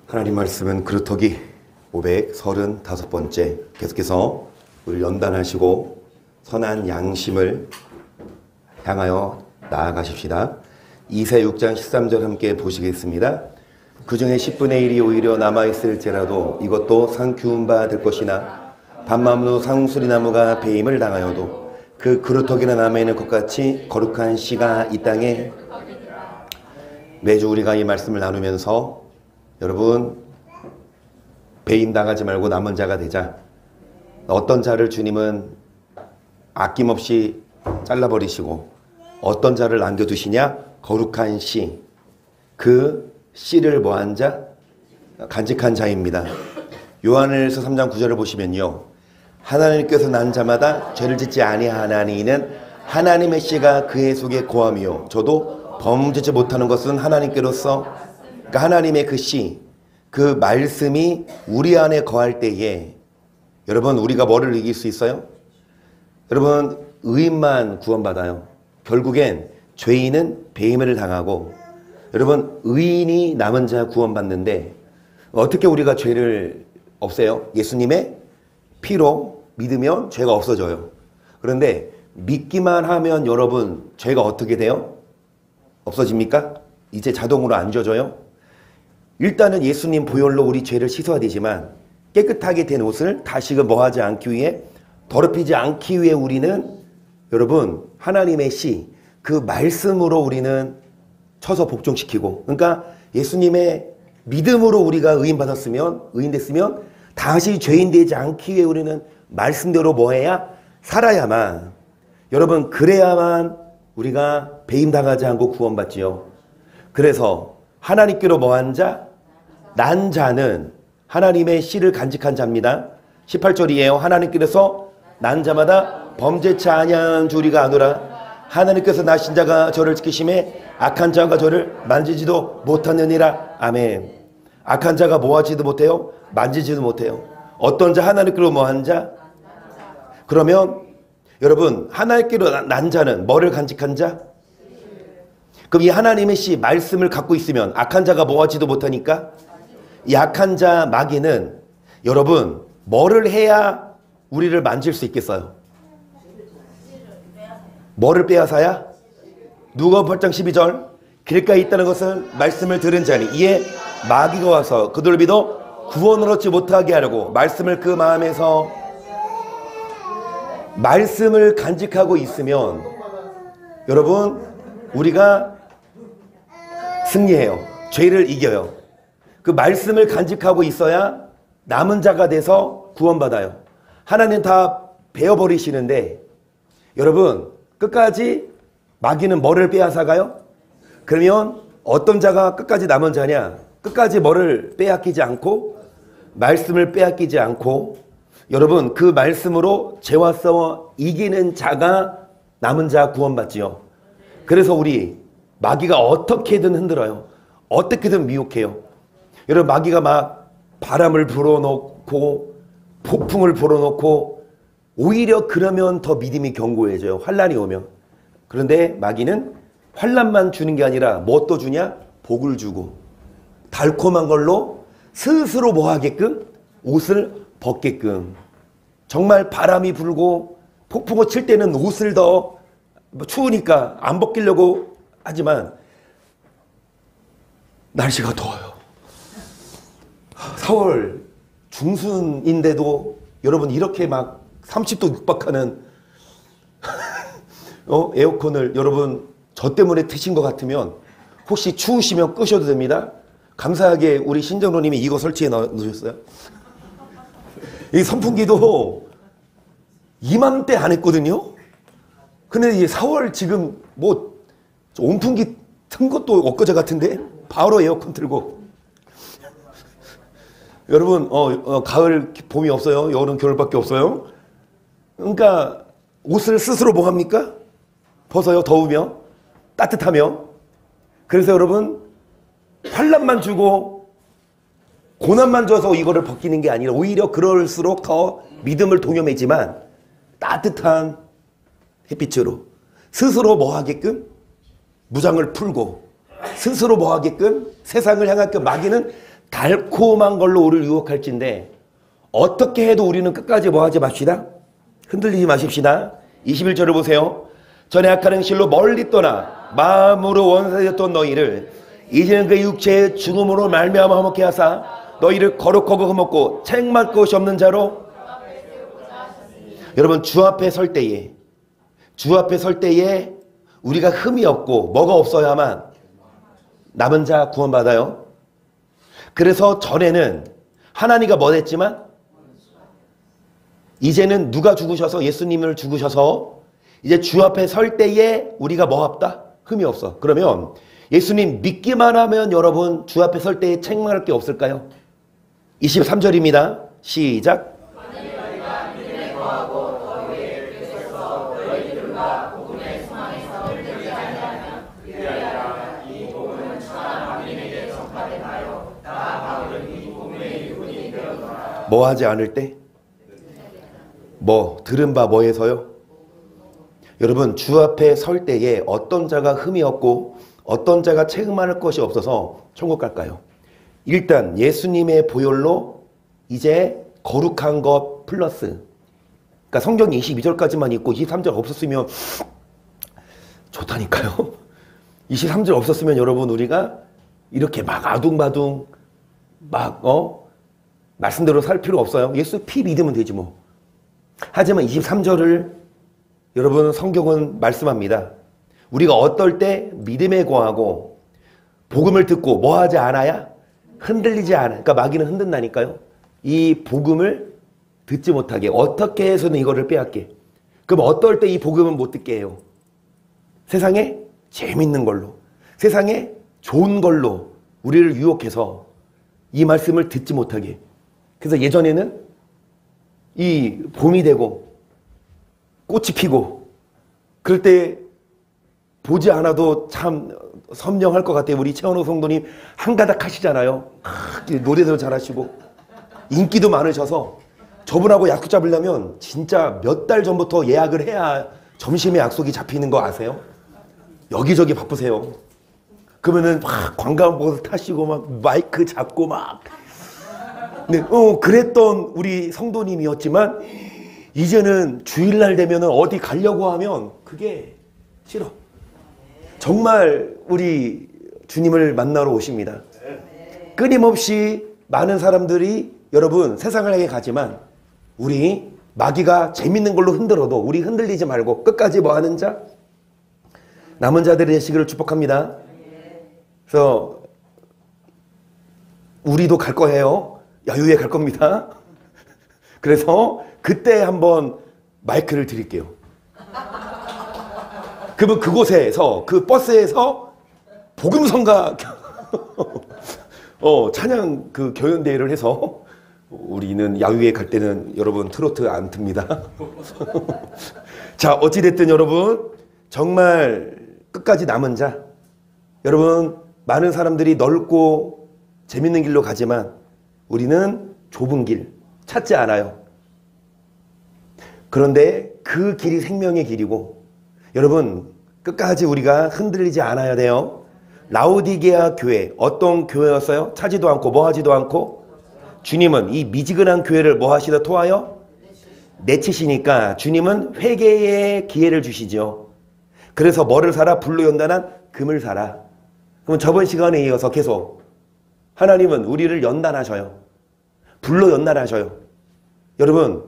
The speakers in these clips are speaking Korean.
하나님 말씀은 그루터기 535번째 계속해서 우리 연단하시고 선한 양심을 향하여 나아가십시다. 이사야 6장 13절 함께 보시겠습니다. 그 중에 10분의 1이 오히려 남아있을지라도 이것도 상기운 바 될 것이나 밤마음으로 상수리나무가 배임을 당하여도 그 그루터기나 남아있는 것 같이 거룩한 씨가 이 땅에. 매주 우리가 이 말씀을 나누면서 여러분 배임당하지 말고 남은 자가 되자. 어떤 자를 주님은 아낌없이 잘라버리시고 어떤 자를 남겨두시냐? 거룩한 씨. 그 씨를 뭐한 자? 간직한 자입니다. 요한일서 3장 9절을 보시면요, 하나님께서 난 자마다 죄를 짓지 아니하나니 이는 하나님의 씨가 그의 속에 거함이요 저도 범죄치 못하는 것은 하나님께로서, 그러니까 하나님의 그 씨, 그 말씀이 우리 안에 거할 때에 여러분 우리가 뭐를 이길 수 있어요? 여러분 의인만 구원받아요. 결국엔 죄인은 배임을 당하고 여러분 의인이 남은 자 구원받는데 어떻게 우리가 죄를 없애요? 예수님의 피로 믿으면 죄가 없어져요. 그런데 믿기만 하면 여러분 죄가 어떻게 돼요? 없어집니까? 이제 자동으로 안 져져요? 일단은 예수님 보혈로 우리 죄를 씻어야 되지만 깨끗하게 된 옷을 다시금 뭐하지 않기 위해, 더럽히지 않기 위해 우리는 여러분 하나님의 씨, 그 말씀으로 우리는 쳐서 복종시키고, 그러니까 예수님의 믿음으로 우리가 의인 받았으면, 의인 됐으면 다시 죄인 되지 않기 위해 우리는 말씀대로 뭐해야? 살아야만. 여러분 그래야만 우리가 배임당하지 않고 구원받지요. 그래서 하나님께로 뭐한 자? 난 자는 하나님의 씨를 간직한 자입니다. 18절이에요. 하나님께서 난 자마다 범죄치 아니한 주리가 아노라. 하나님께서 나신 자가 저를 지키심에 악한 자가 저를 만지지도 못하느니라. 아멘. 악한 자가 뭐하지도 못해요? 만지지도 못해요. 어떤 자? 하나님께로 뭐한 자? 그러면 여러분 하나님께로 난 자는 뭐를 간직한 자? 그럼 이 하나님의 씨 말씀을 갖고 있으면 악한 자가 뭐하지도 못하니까 이 악한 자 마귀는 여러분 뭐를 해야 우리를 만질 수 있겠어요? 뭐를 빼앗아야? 누가복음 8장 12절 길가에 있다는 것은 말씀을 들은 자니 이에 마귀가 와서 그들을 믿어 구원을 얻지 못하게 하려고 말씀을 그 마음에서. 말씀을 간직하고 있으면 여러분 우리가 승리해요. 죄를 이겨요. 그 말씀을 간직하고 있어야 남은 자가 돼서 구원받아요. 하나님 다 베어버리시는데 여러분 끝까지 마귀는 뭐를 빼앗아가요? 그러면 어떤 자가 끝까지 남은 자냐? 끝까지 뭐를 빼앗기지 않고 말씀을 빼앗기지 않고 여러분 그 말씀으로 죄와 싸워 이기는 자가 남은 자 구원받지요. 그래서 우리 마귀가 어떻게든 흔들어요. 어떻게든 미혹해요. 여러분 마귀가 막 바람을 불어넣고 폭풍을 불어넣고 오히려 그러면 더 믿음이 견고해져요. 환란이 오면. 그런데 마귀는 환란만 주는 게 아니라 뭐 또 주냐? 복을 주고 달콤한 걸로 스스로 뭐 하게끔? 옷을 벗게끔. 정말 바람이 불고 폭풍을 칠 때는 옷을 더 추우니까 안 벗기려고 하지만 날씨가 더워요. 4월 중순인데도 여러분 이렇게 막 30도 육박하는 에어컨을 여러분 저 때문에 트신 것 같으면 혹시 추우시면 끄셔도 됩니다. 감사하게 우리 신정로님이 이거 설치해 놓으셨어요. 이 선풍기도 이맘때 안 했거든요. 근데 이제 4월 지금 뭐 온풍기 튼 것도 엊그제 같은데 바로 에어컨 틀고. 여러분 가을 봄이 없어요. 여름 겨울밖에 없어요. 그러니까 옷을 스스로 뭐 합니까? 벗어요. 더우며 따뜻하며. 그래서 여러분 환란만 주고 고난만 줘서 이거를 벗기는 게 아니라 오히려 그럴수록 더 믿음을 동요매지만 따뜻한 햇빛으로 스스로 뭐 하게끔? 무장을 풀고 스스로 뭐 하게끔? 세상을 향하게끔. 마귀는 달콤한 걸로 우리를 유혹할진데 어떻게 해도 우리는 끝까지 뭐 하지 맙시다. 흔들리지 마십시다. 21절을 보세요. 전에 악한 행실로 멀리 떠나 마음으로 원사되었던 너희를 이제는 그 육체의 죽음으로 말미암아 화목케 하사 너희를 거룩하고 흠없고 책망할 것이 없는 자로. 여러분, 주 앞에 설 때에 우리가 흠이 없고 뭐가 없어야만 남은 자 구원받아요. 그래서 전에는 하나님과 뭐 했지만 이제는 누가 죽으셔서 예수님을 죽으셔서 이제 주 앞에 설 때에 우리가 뭐 없다? 흠이 없어. 그러면 예수님 믿기만 하면 여러분 주 앞에 설 때에 책망할 게 없을까요? 23절입니다. 시작. 뭐 하지 않을 때? 뭐 들은 바 뭐해서요? 여러분, 주 앞에 설 때에 어떤 자가 흠이 없고 어떤 자가 책망할 것이 없어서 천국 갈까요? 일단 예수님의 보혈로 이제 거룩한 것 플러스, 그러니까 성경 22절까지만 있고 23절 없었으면 좋다니까요. 23절 없었으면 여러분 우리가 이렇게 막 아둥바둥 막 말씀대로 살 필요 없어요. 예수 피 믿으면 되지 뭐. 하지만 23절을 여러분 성경은 말씀합니다. 우리가 어떨 때 믿음에 거하고 복음을 듣고 뭐 하지 않아야? 흔들리지 않아. 그러니까 마귀는 흔든다니까요. 이 복음을 듣지 못하게 어떻게 해서는 이거를 빼앗게. 그럼 어떨 때 이 복음은 못 듣게 해요? 세상에 재밌는 걸로, 세상에 좋은 걸로 우리를 유혹해서 이 말씀을 듣지 못하게. 그래서 예전에는 이 봄이 되고 꽃이 피고 그럴 때 보지 않아도 참 선명할 것 같아요. 우리 최원호 성도님 한가닥 하시잖아요. 노래도 잘하시고 인기도 많으셔서 저분하고 약속 잡으려면 진짜 몇 달 전부터 예약을 해야 점심에 약속이 잡히는 거 아세요? 여기저기 바쁘세요. 그러면은 막 관광버스 타시고 막 마이크 잡고 막 네, 그랬던 우리 성도님이었지만 이제는 주일날 되면은 어디 가려고 하면 그게 싫어. 정말 우리 주님을 만나러 오십니다. 끊임없이 많은 사람들이 여러분 세상을 향해 가지만 우리 마귀가 재밌는 걸로 흔들어도 우리 흔들리지 말고 끝까지 뭐 하는 자? 남은 자들의 되시기를 축복합니다. 그래서 우리도 갈 거예요. 야유회 갈 겁니다. 그래서 그때 한번 마이크를 드릴게요. 그러면 그곳에서 그 버스에서 복음성가 찬양 그 교연대회를 해서 우리는 야유회 갈 때는 여러분 트로트 안 틉니다. 자, 어찌됐든 여러분 정말 끝까지 남은 자, 여러분 많은 사람들이 넓고 재밌는 길로 가지만 우리는 좁은 길 찾지 않아요. 그런데 그 길이 생명의 길이고 여러분 끝까지 우리가 흔들리지 않아야 돼요. 라오디게아 교회 어떤 교회였어요? 차지도 않고 뭐 하지도 않고 주님은 이 미지근한 교회를 뭐 하시다 토하여 내치시니까 주님은 회개의 기회를 주시죠. 그래서 뭐를 사라? 불로 연단한 금을 사라. 그럼 저번 시간에 이어서 계속 하나님은 우리를 연단하셔요. 불로 연단하셔요. 여러분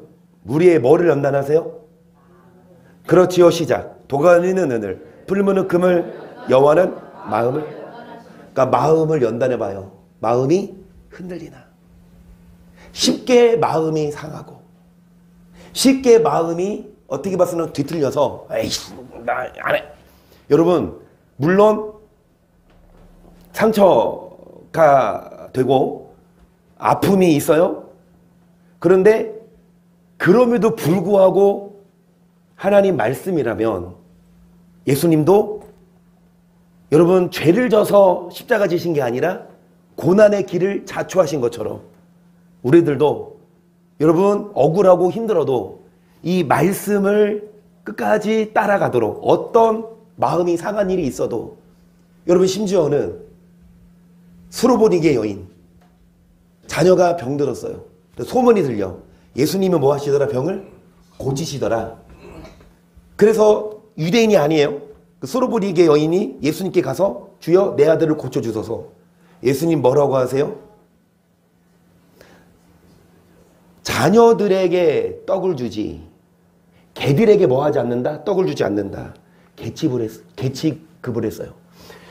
우리의 뭐를 연단하세요? 그렇지요. 시작. 도가니는 은을, 불무는 금을, 여호와는 마음을. 그러니까 마음을 연단해봐요. 마음이 흔들리나. 쉽게 마음이 상하고 쉽게 마음이 어떻게 봐서는 뒤틀려서 에이씨 나 안 해. 여러분 물론 상처가 되고 아픔이 있어요. 그런데 그럼에도 불구하고 하나님 말씀이라면 예수님도 여러분 죄를 져서 십자가 지신 게 아니라 고난의 길을 자초하신 것처럼 우리들도 여러분 억울하고 힘들어도 이 말씀을 끝까지 따라가도록 어떤 마음이 상한 일이 있어도 여러분 심지어는 수로보니게 여인 자녀가 병들었어요. 소문이 들려. 예수님은 뭐 하시더라? 병을 고치시더라. 그래서 유대인이 아니에요. 그 소로보니게 여인이 예수님께 가서 주여 내 아들을 고쳐주소서. 예수님 뭐라고 하세요? 자녀들에게 떡을 주지 개들에게 뭐 하지 않는다? 떡을 주지 않는다. 개취급을 했어요.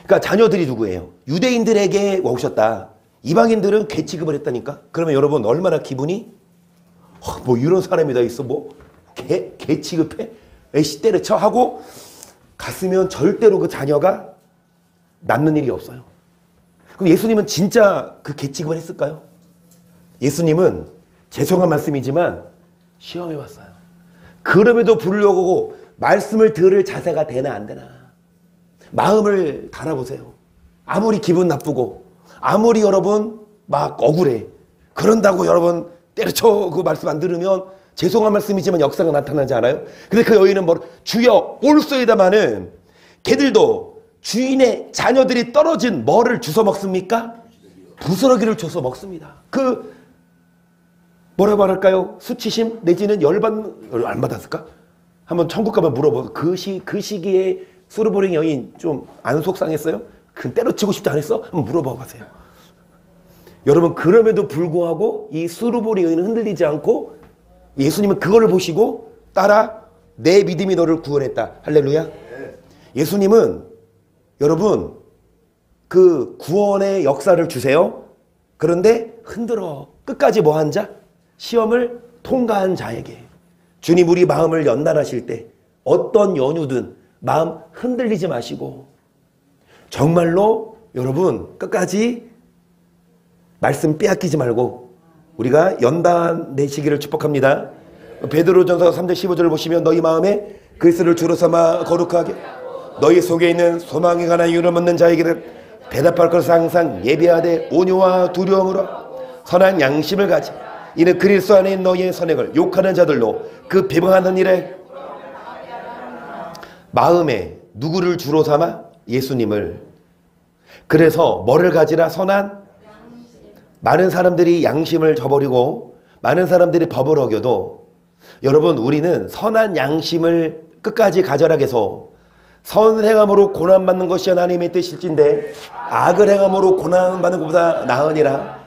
그러니까 자녀들이 누구예요? 유대인들에게 오셨다. 이방인들은 개취급을 했다니까. 그러면 여러분 얼마나 기분이 뭐 이런 사람이 다 있어? 뭐 개취급해? 에이씨 때려쳐 하고 갔으면 절대로 그 자녀가 남는 일이 없어요. 그럼 예수님은 진짜 그 개취급을 했을까요? 예수님은 죄송한 말씀이지만 시험해 봤어요. 그럼에도 불구하고 말씀을 들을 자세가 되나 안 되나. 마음을 달아보세요. 아무리 기분 나쁘고 아무리 여러분 막 억울해. 그런다고 여러분 때려쳐 그 말씀 안 들으면 죄송한 말씀이지만 역사가 나타나지 않아요? 근데 그 여인은 주여 올소이다마는 개들도 주인의 자녀들이 떨어진 뭐를 주워 먹습니까? 부스러기를 주워 먹습니다. 뭐라고 말할까요? 수치심 내지는 열받는 안 받았을까? 한번 천국 가면 물어봐. 그 시기에 소르보링 여인 좀 안 속상했어요? 그 때려치고 싶지 않았어? 한번 물어봐 보세요. 여러분 그럼에도 불구하고 이 소르보링 여인은 흔들리지 않고 예수님은 그거를 보시고 따라 내 믿음이 너를 구원했다. 할렐루야. 예수님은 여러분 그 구원의 역사를 주세요. 그런데 흔들어 끝까지 뭐 한 자? 시험을 통과한 자에게. 주님 우리 마음을 연단하실 때 어떤 연유든 마음 흔들리지 마시고 정말로 여러분 끝까지 말씀 빼앗기지 말고 우리가 연단 내시기를 축복합니다. 베드로전서 3장 15절을 보시면 너희 마음에 그리스도를 주로 삼아 거룩하게 너희 속에 있는 소망에 관한 이유를 묻는 자에게는 대답할 것을 항상 예비하되 온유와 두려움으로 선한 양심을 가지 이는 그리스도 안에 있는 너희의 선행을 욕하는 자들로 그 비방하는 일에 마음에 누구를 주로 삼아? 예수님을. 그래서 뭐를 가지라? 선한 많은 사람들이 양심을 저버리고 많은 사람들이 법을 어겨도 여러분 우리는 선한 양심을 끝까지 가져라 해서 선을 행함으로 고난받는 것이 하나님의 뜻일진데 악을 행함으로 고난받는 것보다 나으니라.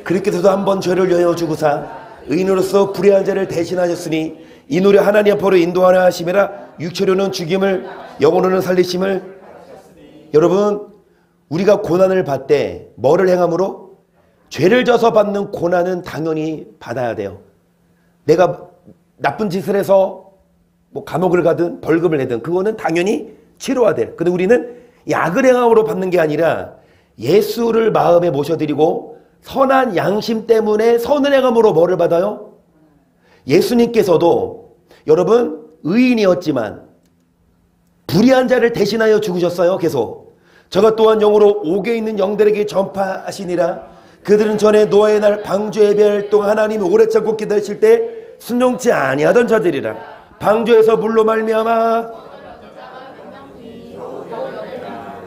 그렇게 해서도 한번 죄를 여여 주고사 의인으로서 불의한 자를 대신하셨으니 이노래 하나님 앞으로 인도하라 하심이라. 육체로는 죽임을 영혼으로는 살리심을. 여러분 우리가 고난을 받을 때 뭐를 행함으로? 죄를 져서 받는 고난은 당연히 받아야 돼요. 내가 나쁜 짓을 해서 뭐 감옥을 가든 벌금을 내든 그거는 당연히 치러야 돼요. 근데 우리는 악을 행함으로 받는 게 아니라 예수를 마음에 모셔드리고 선한 양심 때문에 선을 행함으로 뭐를 받아요? 예수님께서도 여러분 의인이었지만 불의한 자를 대신하여 죽으셨어요. 계속 저가 또한 영으로 옥에 있는 영들에게 전파하시니라. 그들은 전에 노아의 날 방주의 별 동안 하나님이 오래 참고 기다리실 때 순종치 아니하던 자들이라. 방주에서 물로 말미암아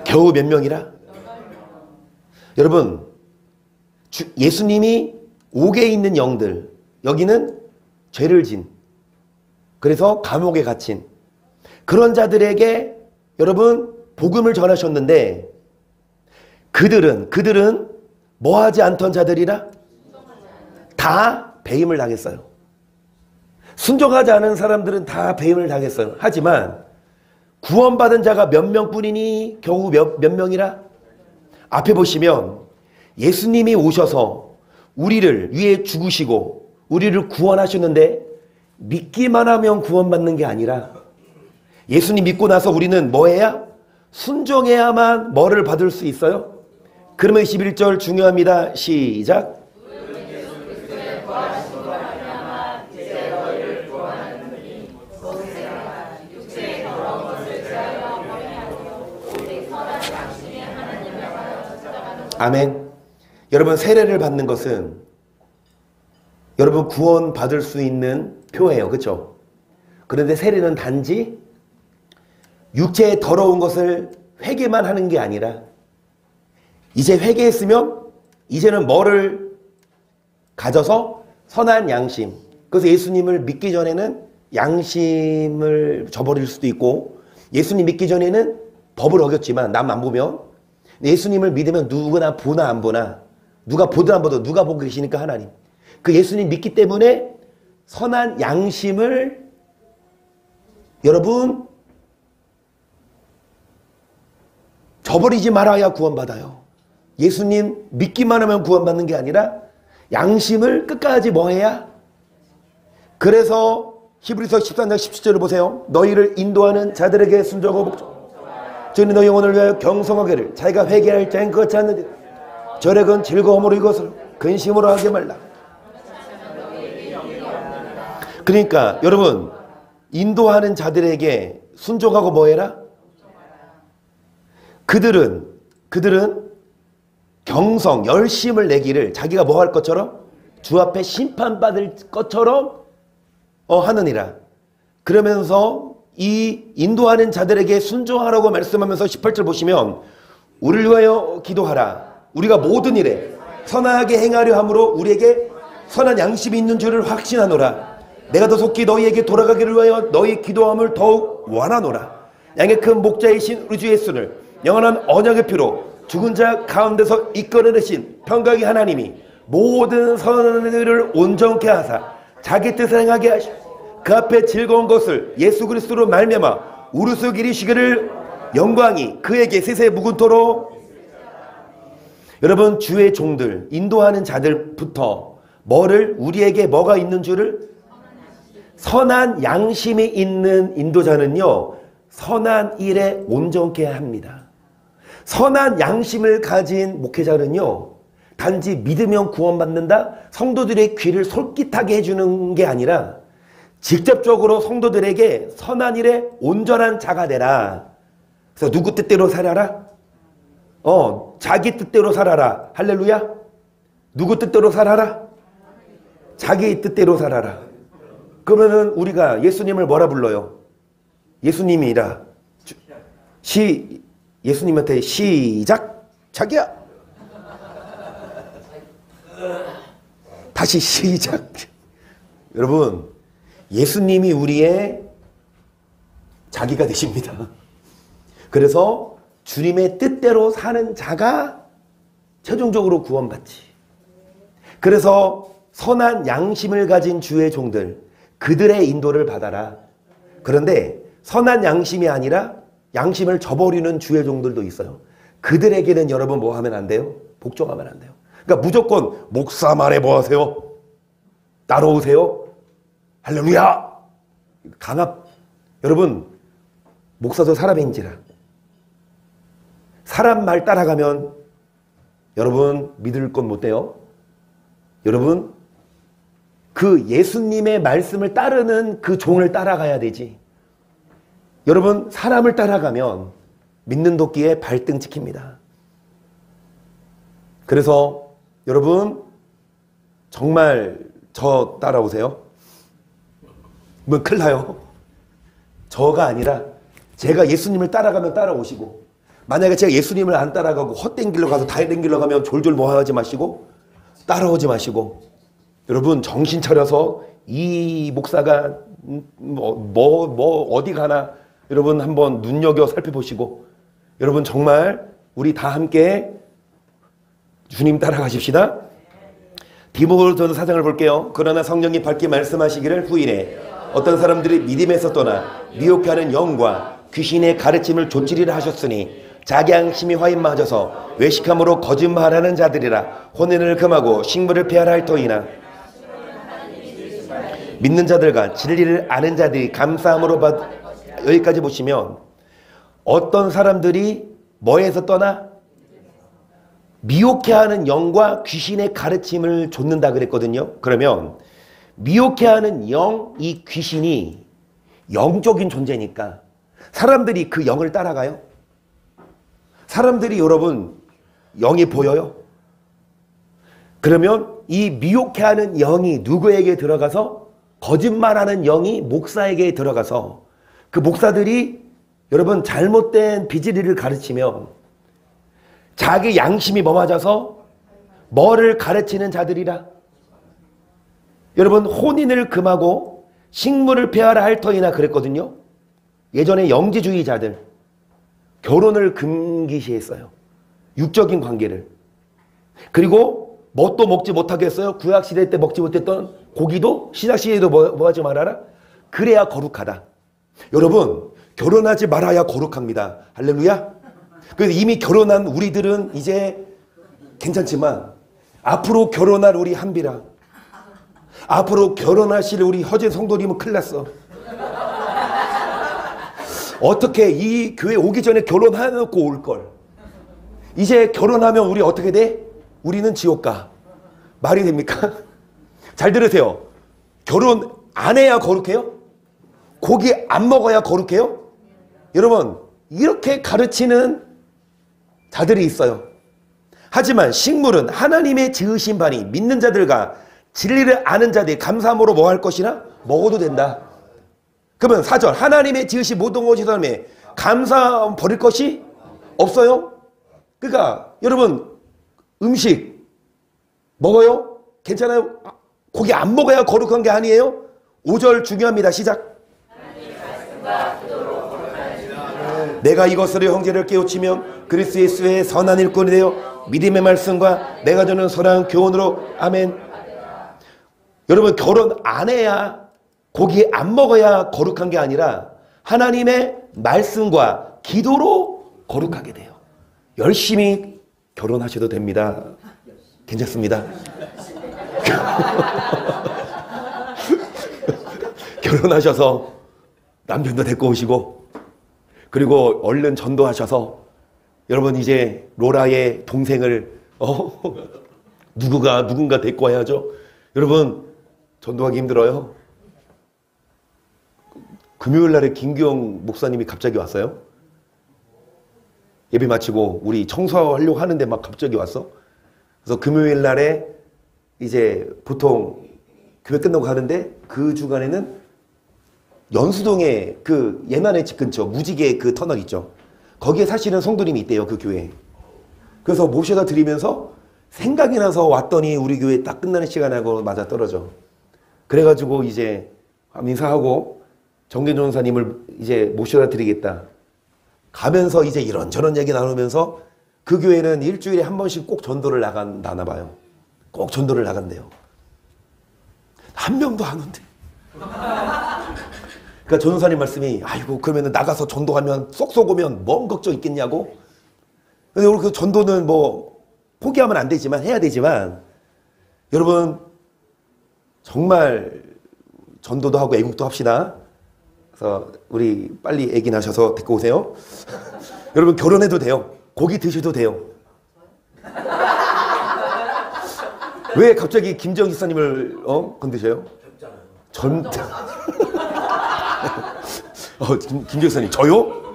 겨우 몇 명이라? 여러분 예수님이 옥에 있는 영들, 여기는 죄를 진, 그래서 감옥에 갇힌 그런 자들에게 여러분 복음을 전하셨는데 그들은 뭐하지 않던 자들이라? 다 배임을 당했어요. 순종하지 않은 사람들은 다 배임을 당했어요. 하지만 구원받은 자가 몇 명뿐이니 겨우 몇 명이라? 앞에 보시면 예수님이 오셔서 우리를 위해 죽으시고 우리를 구원하셨는데 믿기만 하면 구원받는 게 아니라 예수님 믿고 나서 우리는 뭐 해야? 순종해야만 뭐를 받을 수 있어요? 그러면 21절 중요합니다. 시작. 아멘. 여러분 세례를 받는 것은 여러분 구원 받을 수 있는 표예요. 그렇죠? 그런데 세례는 단지 육체의 더러운 것을 회개만 하는 게 아니라 이제 회개했으면 이제는 뭐를 가져서 선한 양심. 그래서 예수님을 믿기 전에는 양심을 저버릴 수도 있고, 예수님 믿기 전에는 법을 어겼지만 남 안 보면, 예수님을 믿으면 누구나 보나 안 보나, 누가 보든 안 보든 누가 보고 계시니까 하나님. 그 예수님 믿기 때문에 선한 양심을 여러분 저버리지 말아야 구원받아요. 예수님 믿기만 하면 구원받는 게 아니라 양심을 끝까지 뭐 해야? 그래서 히브리서 13장 17절을 보세요. 너희를 인도하는 자들에게 순종하고 복종. 저는 너희 영혼을 위하여 경성하기를 자기가 회개할 자인 것 같지 않는데 절약은 즐거움으로 이것을 근심으로 하게 말라. 그러니까 여러분 인도하는 자들에게 순종하고 뭐 해라? 그들은 경성, 열심을 내기를 자기가 뭐 할 것처럼? 주 앞에 심판받을 것처럼 하느니라. 그러면서 이 인도하는 자들에게 순종하라고 말씀하면서 18절 보시면 우리를 위하여 기도하라. 우리가 모든 일에 선하게 행하려 함으로 우리에게 선한 양심이 있는 줄을 확신하노라. 내가 더 속히 너희에게 돌아가기를 위하여 너희 기도함을 더욱 원하노라. 양의 큰 목자이신 우리 주 예수를 영원한 언약의 피로 죽은 자 가운데서 이끌어내신 평강의 하나님이 모든 선한 일을 온전케 하사 자기 뜻을 행하게 하시고 그 앞에 즐거운 것을 예수 그리스도로 말미암아 우르스 이르시기를 영광이 그에게 세세 무궁토록. 여러분 주의 종들 인도하는 자들부터 우리에게 뭐가 있는 줄을 선한 양심이 있는 인도자는요 선한 일에 온전케 합니다. 선한 양심을 가진 목회자는요 단지 믿으면 구원받는다, 성도들의 귀를 솔깃하게 해주는 게 아니라 직접적으로 성도들에게 선한 일에 온전한 자가 되라. 그래서 누구 뜻대로 살아라? 자기 뜻대로 살아라. 할렐루야. 누구 뜻대로 살아라? 자기 뜻대로 살아라. 그러면은 우리가 예수님을 뭐라 불러요? 예수님이라. 예수님한테 시작. 자기야. 다시 시작. 여러분 예수님이 우리의 자기가 되십니다. 그래서 주님의 뜻대로 사는 자가 최종적으로 구원받지. 그래서 선한 양심을 가진 주의 종들 그들의 인도를 받아라. 그런데 선한 양심이 아니라 양심을 저버리는 주의 종들도 있어요. 그들에게는 여러분 뭐 하면 안 돼요? 복종하면 안 돼요. 그러니까 무조건 목사 말에 뭐 하세요? 따라오세요? 할렐루야! 여러분 목사도 사람인지라 사람 말 따라가면 여러분 믿을 건 못 돼요. 여러분 그 예수님의 말씀을 따르는 그 종을 따라가야 되지. 여러분 사람을 따라가면 믿는 도끼에 발등 찍힙니다. 그래서 여러분 정말 저 따라오세요. 뭐 큰일 나요. 저가 아니라 제가 예수님을 따라가면 따라오시고, 만약에 제가 예수님을 안 따라가고 헛된 길로 가서 다른 길로 가면 졸졸 뭐하지 마시고 따라오지 마시고, 여러분 정신 차려서 이 목사가 어디 가나 여러분 한번 눈여겨 살펴보시고, 여러분 정말 우리 다 함께 주님 따라가십시다. 디모데전서 4장을 볼게요. 그러나 성령이 밝게 말씀하시기를 후일에 어떤 사람들이 믿음에서 떠나 미혹하는 영과 귀신의 가르침을 좇으리라 하셨으니 자기 양심이 화인맞아서 외식함으로 거짓말하는 자들이라 혼인을 금하고 식물을 폐하라 할 터이나 믿는 자들과 진리를 아는 자들이 감사함으로 여기까지 보시면 어떤 사람들이 뭐에서 떠나? 미혹해하는 영과 귀신의 가르침을 좇는다 그랬거든요. 그러면 미혹해하는 영, 이 귀신이 영적인 존재니까 사람들이 그 영을 따라가요? 사람들이 여러분 영이 보여요? 그러면 이 미혹해하는 영이 누구에게 들어가서 거짓말하는 영이 목사에게 들어가서 그 목사들이 여러분 잘못된 비지리를 가르치면 자기 양심이 뭐 맞아서 뭐를 가르치는 자들이라? 여러분 혼인을 금하고 식물을 폐하라 할 터이나 그랬거든요. 예전에 영지주의자들 결혼을 금기시했어요. 육적인 관계를. 그리고 뭣도 먹지 못하게 했어요. 구약시대 때 먹지 못했던 고기도 신약시대에도 뭐 하지 말아라? 그래야 거룩하다. 여러분 결혼하지 말아야 거룩합니다. 할렐루야. 그래서 이미 결혼한 우리들은 이제 괜찮지만 앞으로 결혼할 우리 한비라, 앞으로 결혼하실 우리 허재 성도님은 큰일 났어. 어떻게 이 교회 오기 전에 결혼해놓고 올걸. 이제 결혼하면 우리 어떻게 돼? 우리는 지옥 가. 말이 됩니까? 잘 들으세요. 결혼 안 해야 거룩해요? 고기 안 먹어야 거룩해요? 여러분 이렇게 가르치는 자들이 있어요. 하지만 식물은 하나님의 지으신 바니 믿는 자들과 진리를 아는 자들이 감사함으로 뭐 할 것이나 먹어도 된다. 그러면 4절 하나님의 지으신 모든 것이 사람에 감사 버릴 것이 없어요. 그러니까 여러분 음식 먹어요? 괜찮아요? 고기 안 먹어야 거룩한 게 아니에요? 5절 중요합니다. 시작. 내가 이것으로 형제를 깨우치면 그리스도 예수의 선한 일꾼이 되어 믿음의 말씀과 내가 주는 선한 교훈으로 아멘. 여러분 결혼 안 해야 고기 안 먹어야 거룩한 게 아니라 하나님의 말씀과 기도로 거룩하게 돼요. 열심히 결혼하셔도 됩니다. 괜찮습니다. 결혼하셔서 남편도 데리고 오시고 그리고 얼른 전도하셔서 여러분 이제 로라의 동생을 누군가 데리고 와야죠. 여러분 전도하기 힘들어요. 금요일 날에 김규영 목사님이 갑자기 왔어요. 예배 마치고 우리 청소하려고 하는데 막 갑자기 왔어. 그래서 금요일 날에 이제 보통 교회 끝나고 가는데 그 주간에는 연수동에 그 예난의 집 근처 무지개 그 터널 있죠. 거기에 사시는 성도님이 있대요. 그 교회에. 그래서 모셔다 드리면서 생각이 나서 왔더니 우리 교회 딱 끝나는 시간하고 맞아 떨어져. 그래가지고 이제 인사하고 정계준 전사님을 이제 모셔다 드리겠다. 가면서 이제 이런저런 얘기 나누면서 그 교회는 일주일에 한 번씩 꼭 전도를 나가나 봐요. 꼭 전도를 나간대요. 한 명도 안 온대. 그러니까 전도사님 말씀이 아이고 그러면 나가서 전도하면 쏙 오면 뭔 걱정 있겠냐고. 근데 우리 그 전도는 뭐 포기하면 안 되지만 해야 되지만 여러분 정말 전도도 하고 애국도 합시다. 그래서 우리 빨리 애기 낳으셔서 데리고 오세요. 여러분 결혼해도 돼요. 고기 드셔도 돼요. 왜 갑자기 김정 기사님을 건드셔요? 젊잖아요. 김정 기사님 저요?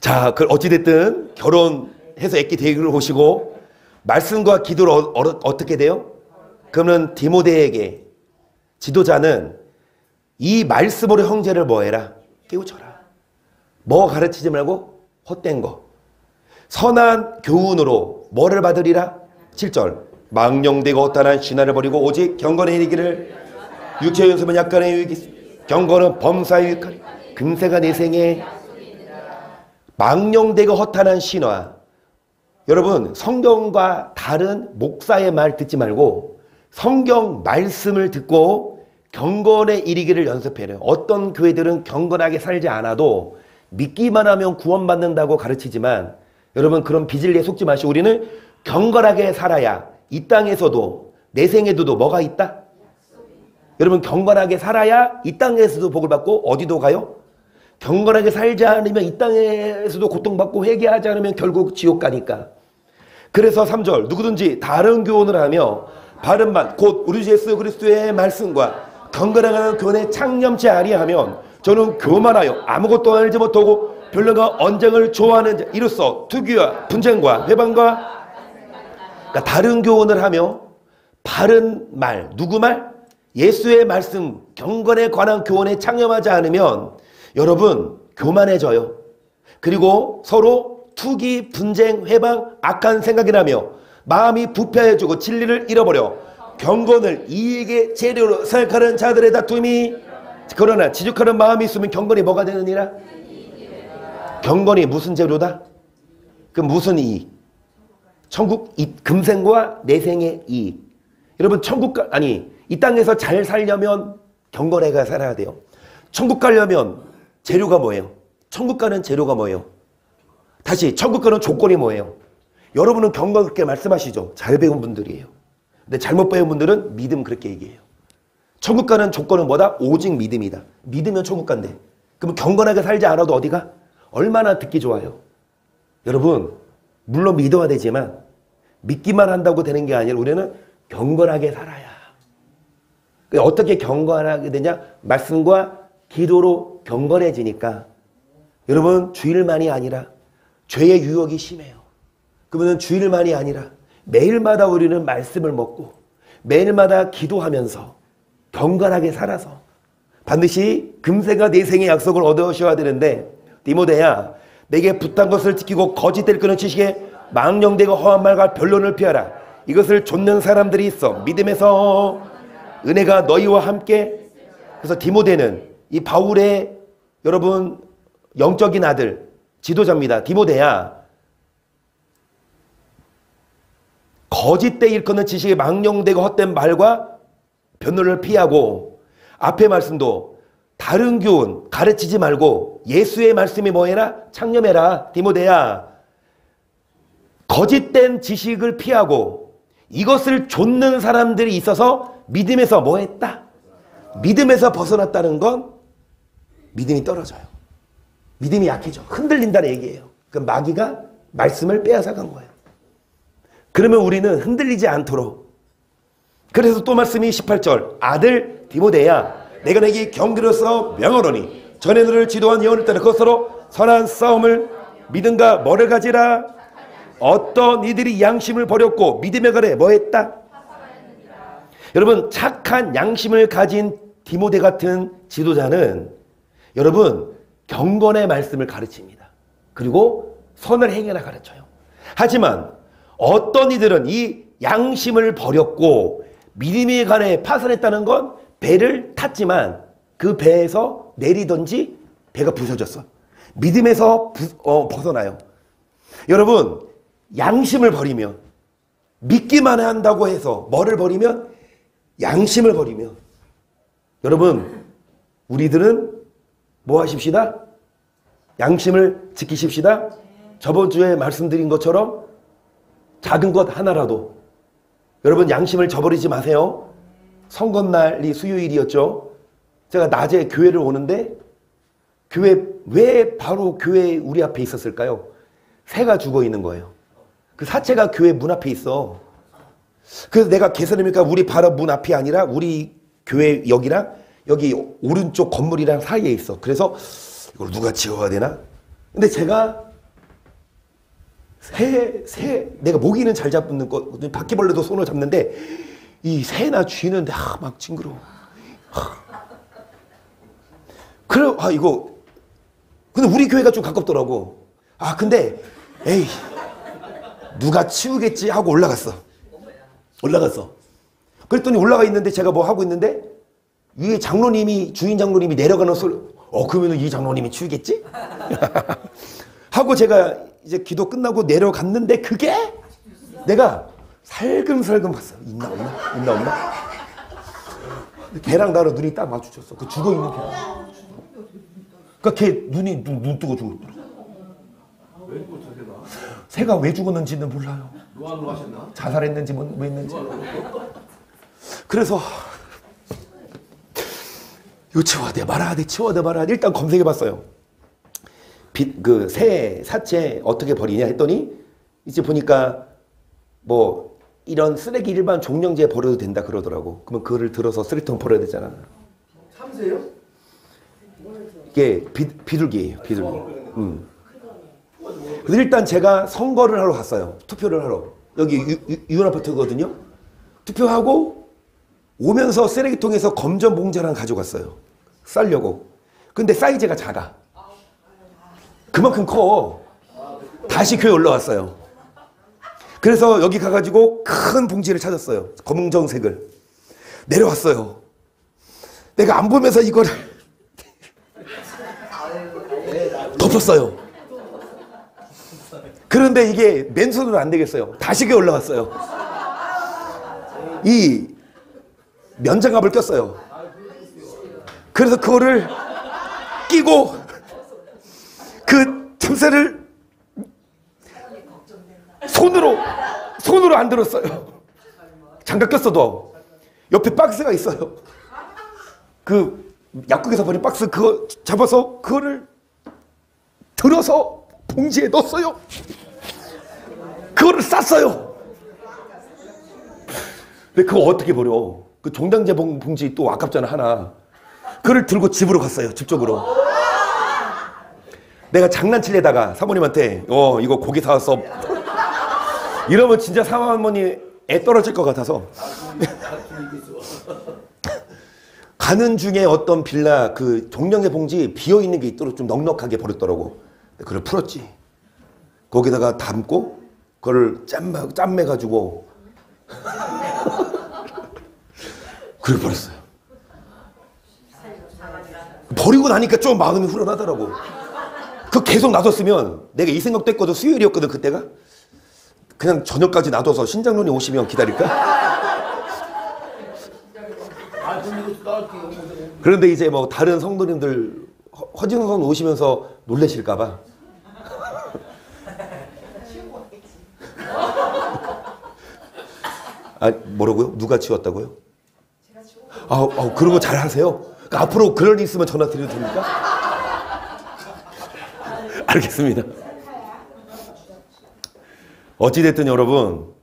자, 어찌됐든 결혼해서 애기 데리러 오시고 말씀과 기도로 어떻게 돼요? 그러면 디모데에게 지도자는 이 말씀으로 형제를 뭐 해라? 깨우쳐라. 뭐 가르치지 말고 헛된 거. 선한 교훈으로 뭐를 받으리라? 7절 망령되고 허탄한 신화를 버리고 오직 경건에 이르기를 육체의 연습은 약간의 유익이 경건은 범사에 유익하리. 금세가 내 생에 망령되고 허탄한 신화. 여러분 성경과 다른 목사의 말 듣지 말고 성경 말씀을 듣고 경건에 이르기를 연습해요. 어떤 교회들은 경건하게 살지 않아도 믿기만 하면 구원받는다고 가르치지만 여러분 그런 비질리에 속지 마시고 우리는 경건하게 살아야 이 땅에서도 내 생에도 뭐가 있다? 여러분 경건하게 살아야 이 땅에서도 복을 받고 어디도 가요? 경건하게 살지 않으면 이 땅에서도 고통받고 회개하지 않으면 결국 지옥 가니까. 그래서 3절 누구든지 다른 교훈을 하며 바른 말 곧 우리 주 예수 그리스도의 말씀과 경건한 교훈에 창념치 아니하면 저는 교만하여 아무것도 알지 못하고 변론과 언쟁을 좋아하는 자 이로써 투기와 분쟁과 회방과 그러니까 다른 교훈을 하며 바른 말 누구 말? 예수의 말씀 경건에 관한 교훈에 창념하지 않으면 여러분 교만해져요. 그리고 서로 투기, 분쟁, 회방, 악한 생각이 나며 마음이 부패해지고 진리를 잃어버려 경건을 이익의 재료로 생각하는 자들의 다툼이, 그러나 지죽하는 마음이 있으면 경건이 뭐가 되느니라? 경건이 무슨 재료다? 그 무슨 이익? 천국 금생과 내생의 이익. 여러분 천국 이 땅에서 잘 살려면 경건해가 살아야 돼요. 천국 가려면 재료가 뭐예요? 천국 가는 재료가 뭐예요? 다시 천국 가는 조건이 뭐예요? 여러분은 경건 그렇게 말씀하시죠. 잘 배운 분들이에요. 근데 잘못 배운 분들은 믿음 그렇게 얘기해요. 천국 가는 조건은 뭐다? 오직 믿음이다. 믿으면 천국 간대. 그럼 경건하게 살지 않아도 어디가? 얼마나 듣기 좋아요. 여러분 물론 믿어야 되지만 믿기만 한다고 되는 게 아니라 우리는 경건하게 살아야. 어떻게 경건하게 되냐? 말씀과 기도로 경건해지니까. 여러분 주일만이 아니라 죄의 유혹이 심해요. 그러면 주일만이 아니라 매일마다 우리는 말씀을 먹고 매일마다 기도하면서 경건하게 살아서 반드시 금생과 내생의 약속을 얻으셔야 되는데, 디모데야 내게 부탁한 것을 지키고 거짓될 끄는 지식에 망령되고 허한 말과 변론을 피하라. 이것을 좇는 사람들이 있어 믿음에서 은혜가 너희와 함께. 그래서 디모데는 이 바울의 여러분 영적인 아들 지도자입니다. 디모데야 거짓되이 일컫는 지식에 망령되고 헛된 말과 변론을 피하고, 앞에 말씀도 다른 교훈 가르치지 말고 예수의 말씀이 뭐해라? 창념해라. 디모데야 거짓된 지식을 피하고 이것을 좇는 사람들이 있어서 믿음에서 뭐했다? 믿음에서 벗어났다는 건 믿음이 떨어져요. 믿음이 약해져. 흔들린다는 얘기예요. 그 마귀가 말씀을 빼앗아간 거예요. 그러면 우리는 흔들리지 않도록. 그래서 또 말씀이 18절 아들 디모데야 내가 내게 경계로서 명하노니 전에 너를 지도한 예언을 따라 그것으로 선한 싸움을 믿음과 뭐를 가지라. 어떤 이들이 양심을 버렸고 믿음의 가래 뭐했다? 여러분 착한 양심을 가진 디모데 같은 지도자는 여러분 경건의 말씀을 가르칩니다. 그리고 선을 행해라 가르쳐요. 하지만 어떤 이들은 이 양심을 버렸고 믿음의 간에 파산했다는 건 배를 탔지만 그 배에서 내리던지 배가 부서졌어. 믿음에서 벗어나요. 여러분 양심을 버리면, 믿기만 한다고 해서 뭐를 버리면? 양심을 버리면, 여러분 우리들은 뭐 하십시다? 양심을 지키십시다. 저번 주에 말씀드린 것처럼 작은 것 하나라도 여러분 양심을 저버리지 마세요. 선거날이 수요일이었죠. 제가 낮에 교회를 오는데 왜 바로 교회 우리 앞에 있었을까요? 새가 죽어 있는 거예요. 그 사체가 교회 문 앞에 있어. 그래서 내가 개선해니까 우리 바로 문 앞이 아니라 우리 교회 여기랑 여기 오른쪽 건물이랑 사이에 있어. 그래서 이걸 누가 지워야 되나? 근데 제가 내가 모기는 잘 잡는 거, 바퀴벌레도 손을 잡는데 이 새나 쥐는 막 징그러워. 그래, 이거 근데 우리 교회가 좀 가깝더라고. 근데 에이 누가 치우겠지 하고 올라갔어. 그랬더니 올라가 있는데 제가 뭐 하고 있는데 위에 주인 장로님이 내려가는 소리. 그러면 이 장로님이 치우겠지? 하고 제가 이제 기도 끝나고 내려갔는데 그게 내가 살금살금 봤어. 있나 없나? 걔랑 나랑 눈이 딱 마주쳤어. 그 죽어있는 걔랑. 그러니까 걔 눈 뜨고 죽었더라고. 새가 왜 죽었는지는 몰라요. 노안노하셨나? 자살했는지 뭐 했는지. 그래서 이거 치워야 돼 말아야 돼. 일단 검색해봤어요. 그 새 사체 어떻게 버리냐 했더니 이제 보니까 뭐 이런 쓰레기 일반 종량제에 버려도 된다 그러더라고. 그러면 그거를 들어서 쓰레기통 버려야 되잖아. 참새요? 이게 비둘기예요. 비둘기. 그래서 일단 제가 선거를 하러 갔어요. 투표를 하러. 여기 유은아파트거든요. 투표하고 오면서 쓰레기통에서 검전 봉지랑 가져갔어요. 싸려고. 근데 사이즈가 작아. 그만큼 커. 다시 교회 올라왔어요. 그래서 여기 가가지고 큰 봉지를 찾았어요. 검정색을. 내려왔어요. 내가 안 보면서 이거를 덮었어요. 그런데 이게 맨손으로 안 되겠어요. 다시게 올라왔어요. 이 면장갑을 꼈어요. 그래서 그거를 끼고 그 참새를 손으로 안 들었어요. 장갑 꼈어도 옆에 박스가 있어요. 그 약국에서 버린 박스 그거 잡아서 그거를 들어서 봉지에 넣었어요. 그거를 쌌어요. 근데 그거 어떻게 버려? 그 종량제 봉지 또 아깝잖아 하나. 그걸 들고 집으로 갔어요. 집 쪽으로. 내가 장난치려다가 사모님한테 이거 고기 사왔어. 이러면 진짜 사모님이 애 떨어질 것 같아서 가는 중에 어떤 빌라 그 종량제 봉지 비어있는 게 있도록 좀 넉넉하게 버렸더라고. 그걸 풀었지. 거기다가 담고 그걸 짬매가지고 그걸 버렸어요. 버리고 나니까 좀 마음이 후련하더라고. 그 계속 놔뒀으면 내가 이 생각도 했거든. 수요일이었거든 그때가. 그냥 저녁까지 놔둬서 신장로님 오시면 기다릴까? 그런데 이제 뭐 다른 성도님들 허진성 오시면서 놀라실까봐. 아, 뭐라고요? 누가 치웠다고요? 제가 치웠어요. 그런 거 잘 하세요? 그러니까 앞으로 그럴 일 있으면 전화 드려도 됩니까? 알겠습니다. 어찌됐든 여러분,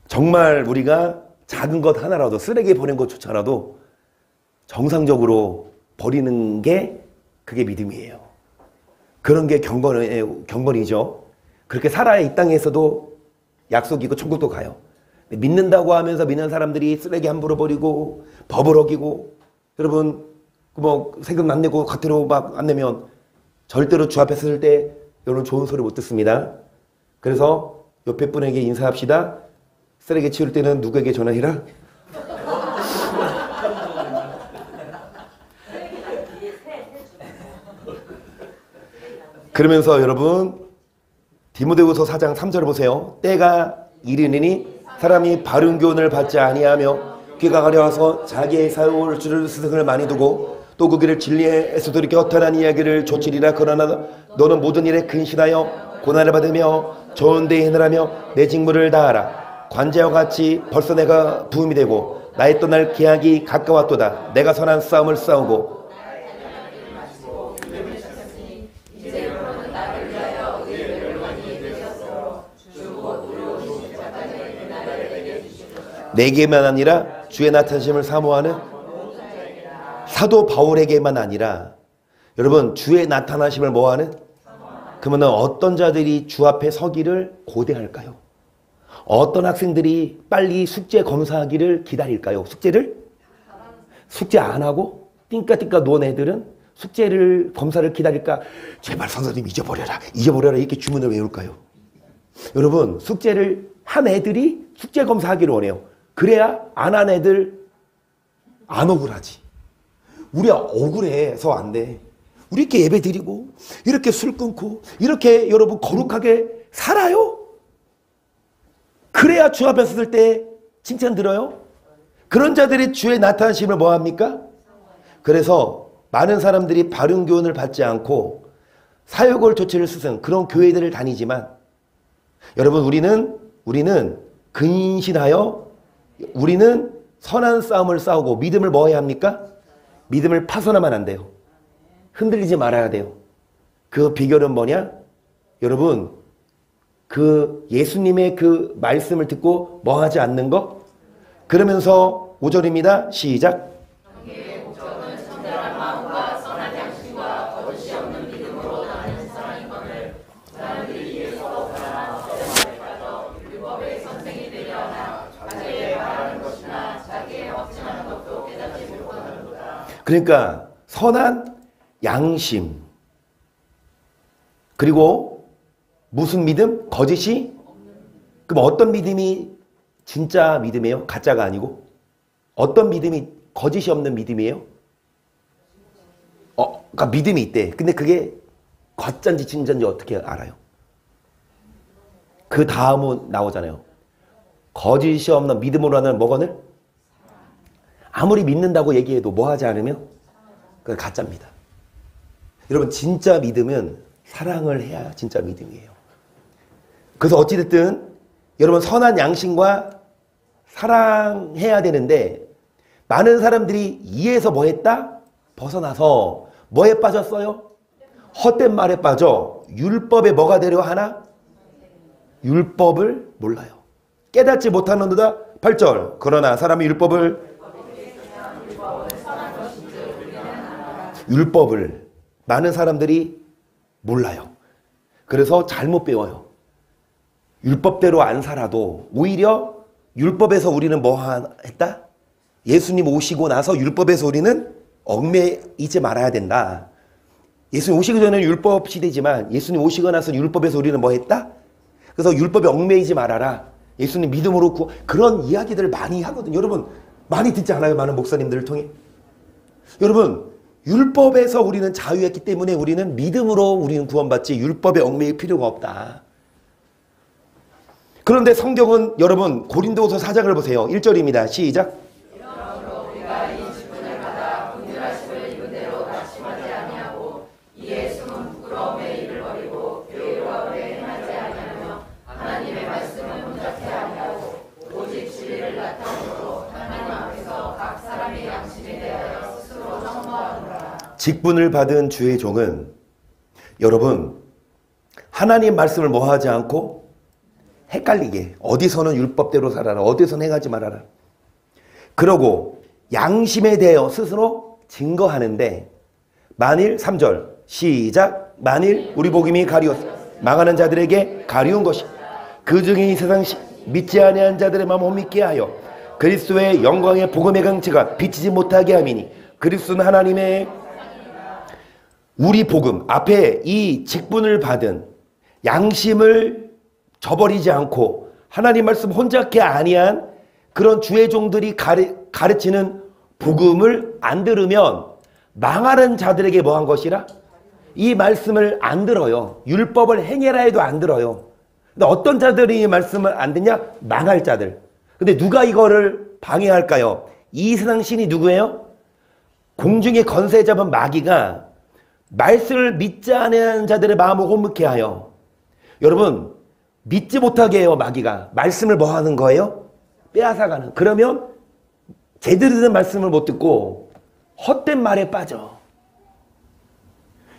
정말 우리가 작은 것 하나라도 쓰레기에 버린 것조차라도 정상적으로 버리는 게 그게 믿음이에요. 그런 게 경건이죠. 그렇게 살아야 이 땅에서도 약속이고 천국도 가요. 믿는다고 하면서 믿는 사람들이 쓰레기 함부로 버리고 법을 어기고, 여러분 뭐 세금 안 내고 겉으로 막 안 내면 절대로 주 앞에 설 때 여러분 좋은 소리 못 듣습니다. 그래서 옆에 분에게 인사합시다. 쓰레기 치울 때는 누구에게 전화해라? 그러면서 여러분 디모데후서 4장 3절 보세요. 때가 이르느니 사람이 바른 교훈을 받지 아니하며 귀가 가려워서 자기의 사용을 줄을 스승을 많이 두고 또 그 길을 진리에서 돌이켜 허탄한 이야기를 조치리라. 그러나 너는 모든 일에 근신하여 고난을 받으며 좋은 데 행하며 내 직무를 다하라. 관제와 같이 벌써 내가 부음이 되고 나의 떠날 기약이 가까웠도다. 내가 선한 싸움을 싸우고 내게만 아니라 주의 나타나심을 사모하는 사도 바울에게만 아니라 여러분 주의 나타나심을 뭐하는? 그러면 어떤 자들이 주 앞에 서기를 고대할까요? 어떤 학생들이 빨리 숙제 검사하기를 기다릴까요? 숙제 안 하고 띵까띵까 노는 애들은 숙제를 검사를 기다릴까? 제발 선생님 잊어버려라 이렇게 주문을 외울까요? 여러분 숙제를 한 애들이 숙제 검사하기를 원해요. 그래야 안 한 애들 안 억울하지. 우리가 억울해서 안 돼. 우리 이렇게 예배 드리고 이렇게 술 끊고 이렇게 여러분 거룩하게 살아요. 그래야 주 앞에 섰을 때 칭찬 들어요. 그런 자들이 주의 나타나심을 뭐합니까? 그래서 많은 사람들이 바른 교훈을 받지 않고 사역을 조치를 스승 그런 교회들을 다니지만 여러분 우리는 근신하여 우리는 선한 싸움을 싸우고 믿음을 뭐 해야 합니까? 믿음을 파손하면 안 돼요. 흔들리지 말아야 돼요. 그 비결은 뭐냐? 여러분 그 예수님의 그 말씀을 듣고 뭐 하지 않는 거? 그러면서 5절입니다. 시작. 그러니까 선한 양심 그리고 무슨 믿음? 거짓이 그럼 어떤 믿음이 진짜 믿음이에요? 가짜가 아니고? 어떤 믿음이 거짓이 없는 믿음이에요? 그러니까 믿음이 있대. 근데 그게 가짜인지 진짜인지 어떻게 알아요? 그 다음은 나오잖아요. 거짓이 없는 믿음으로 하는 뭐거늘? 아무리 믿는다고 얘기해도 뭐 하지 않으면? 그건 가짜입니다. 여러분 진짜 믿음은 사랑을 해야 진짜 믿음이에요. 그래서 어찌됐든 여러분 선한 양심과 사랑해야 되는데 많은 사람들이 이에서 뭐 했다? 벗어나서 뭐에 빠졌어요? 헛된 말에 빠져 율법에 뭐가 되려 하나? 율법을 몰라요. 깨닫지 못하는도다. 8절 그러나 사람이 율법을 많은 사람들이 몰라요. 그래서 잘못 배워요. 율법대로 안 살아도 오히려 율법에서 우리는 뭐 했다? 예수님 오시고 나서 율법에서 우리는 얽매이지 말아야 된다. 예수님 오시기 전에는 율법 시대지만 예수님 오시고 나서 율법에서 우리는 뭐 했다? 그래서 율법에 얽매이지 말아라. 예수님 믿음으로 그런 이야기들을 많이 하거든요. 여러분 많이 듣지 않아요? 많은 목사님들을 통해. 여러분 율법에서 우리는 자유했기 때문에 우리는 믿음으로 우리는 구원받지 율법에 얽매일 필요가 없다. 그런데 성경은 여러분 고린도후서 4장을 보세요. 1절입니다. 시작. 그러므로 우리가 이 직분을 받아 긍휼하심을 입은 대로 낙심하지 아니하고 이에 숨은 부끄러움에 이를 버리고 교회와 오래 행하지 아니하며 하나님의 말씀을 혼잡게 아니하고 오직 진리를 나타내므로 하나님 앞에서 각 사람의 양심에 대하여 스스로 청구하노라. 직분을 받은 주의 종은 여러분 하나님 말씀을 뭐하지 않고 헷갈리게 어디서는 율법대로 살아라 어디서는 행하지 말아라 그러고 양심에 대하여 스스로 증거하는데 만일 3절 시작 만일 우리 복음이 가리웠어 망하는 자들에게 가리운 것이 그 중에 이 세상 믿지 아니한 자들의 마음 못 믿게 하여 그리스도의 영광의 복음의 강체가 비치지 못하게 함이니 그리스도는 하나님의 우리 복음 앞에 이 직분을 받은 양심을 저버리지 않고 하나님 말씀 혼잡게 아니한 그런 주의 종들이 가르치는 복음을 안 들으면 망하는 자들에게 뭐 한 것이라? 이 말씀을 안 들어요. 율법을 행해라 해도 안 들어요. 근데 어떤 자들이 이 말씀을 안 듣냐? 망할 자들. 근데 누가 이거를 방해할까요? 이 세상 신이 누구예요? 공중의 권세 잡은 마귀가 말씀을 믿지 않는 자들의 마음을 혼미케 하여 여러분 믿지 못하게 해요. 마귀가 말씀을 뭐 하는 거예요? 빼앗아가는. 그러면 제대로 된 말씀을 못 듣고 헛된 말에 빠져.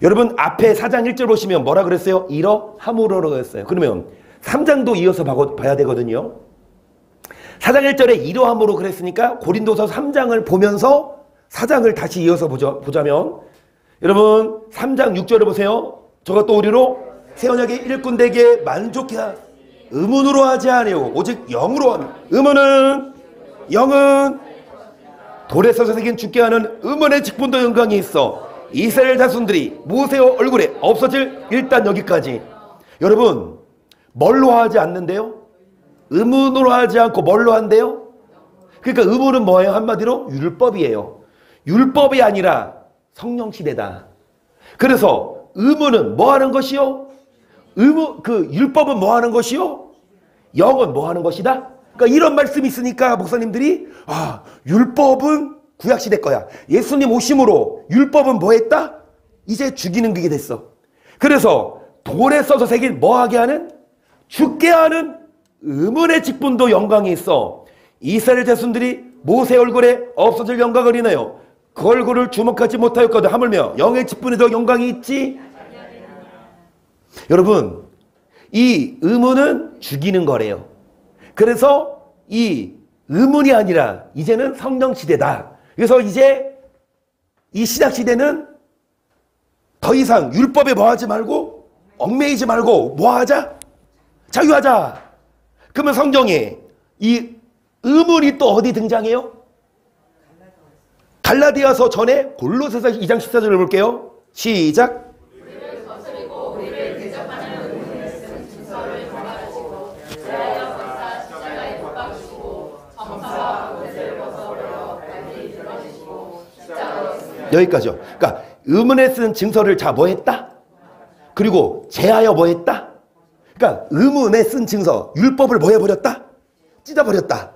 여러분 앞에 4장 1절 보시면 뭐라 그랬어요? 이러함으로라고 했어요. 그러면 3장도 이어서 봐야 되거든요. 4장 1절에 이러함으로 그랬으니까 고린도서 3장을 보면서 4장을 다시 이어서 보자면 여러분 3장 6절을 보세요. 저가 또 우리로 새 언약의 일꾼 되게 만족해 의문으로 하지 아니하고 오직 영으로 하며 의문은 영은 돌에 써서 새긴 죽게 하는 의문의 직분도 영광이 있어 이스라엘 자손들이 모세의 얼굴에 없어질 일단 여기까지. 여러분 뭘로 하지 않는데요? 의문으로 하지 않고 뭘로 한대요? 그러니까 의문은 뭐예요? 한마디로 율법이에요. 율법이 아니라 성령 시대다. 그래서 의문은 뭐 하는 것이요? 율법은 뭐 하는 것이요? 영은 뭐 하는 것이다? 그러니까 이런 말씀이 있으니까 목사님들이 율법은 구약시대 거야. 예수님 오심으로 율법은 뭐 했다? 이제 죽이는 게 됐어. 그래서 돌에 써서 새긴 뭐 하게 하는? 죽게 하는 의문의 직분도 영광이 있어. 이스라엘 자손들이 모세 얼굴에 없어질 영광을 인하여 그 얼굴을 주목하지 못하였거든. 하물며 영의 직분에도 영광이 있지. 여러분 이 의문은 죽이는 거래요. 그래서 이 의문이 아니라 이제는 성령 시대다. 그래서 이제 이 신약 시대는 더 이상 율법에 뭐 하지 말고 얽매이지 말고 뭐 하자? 자유하자. 그러면 성경에 이 의문이 또 어디 등장해요? 갈라디아서 전에 골로새서 2장 14절을 볼게요. 시작. 우리를 거스리고 우리를 대적하는 의문을 쓴 증서를 정하시고 그리하여 여기까지요. 그러니까 의문에 쓴 증서를 자 뭐 했다? 그리고 제하여 뭐 했다? 그러니까 의문에 쓴 증서, 율법을 뭐 해버렸다? 찢어버렸다.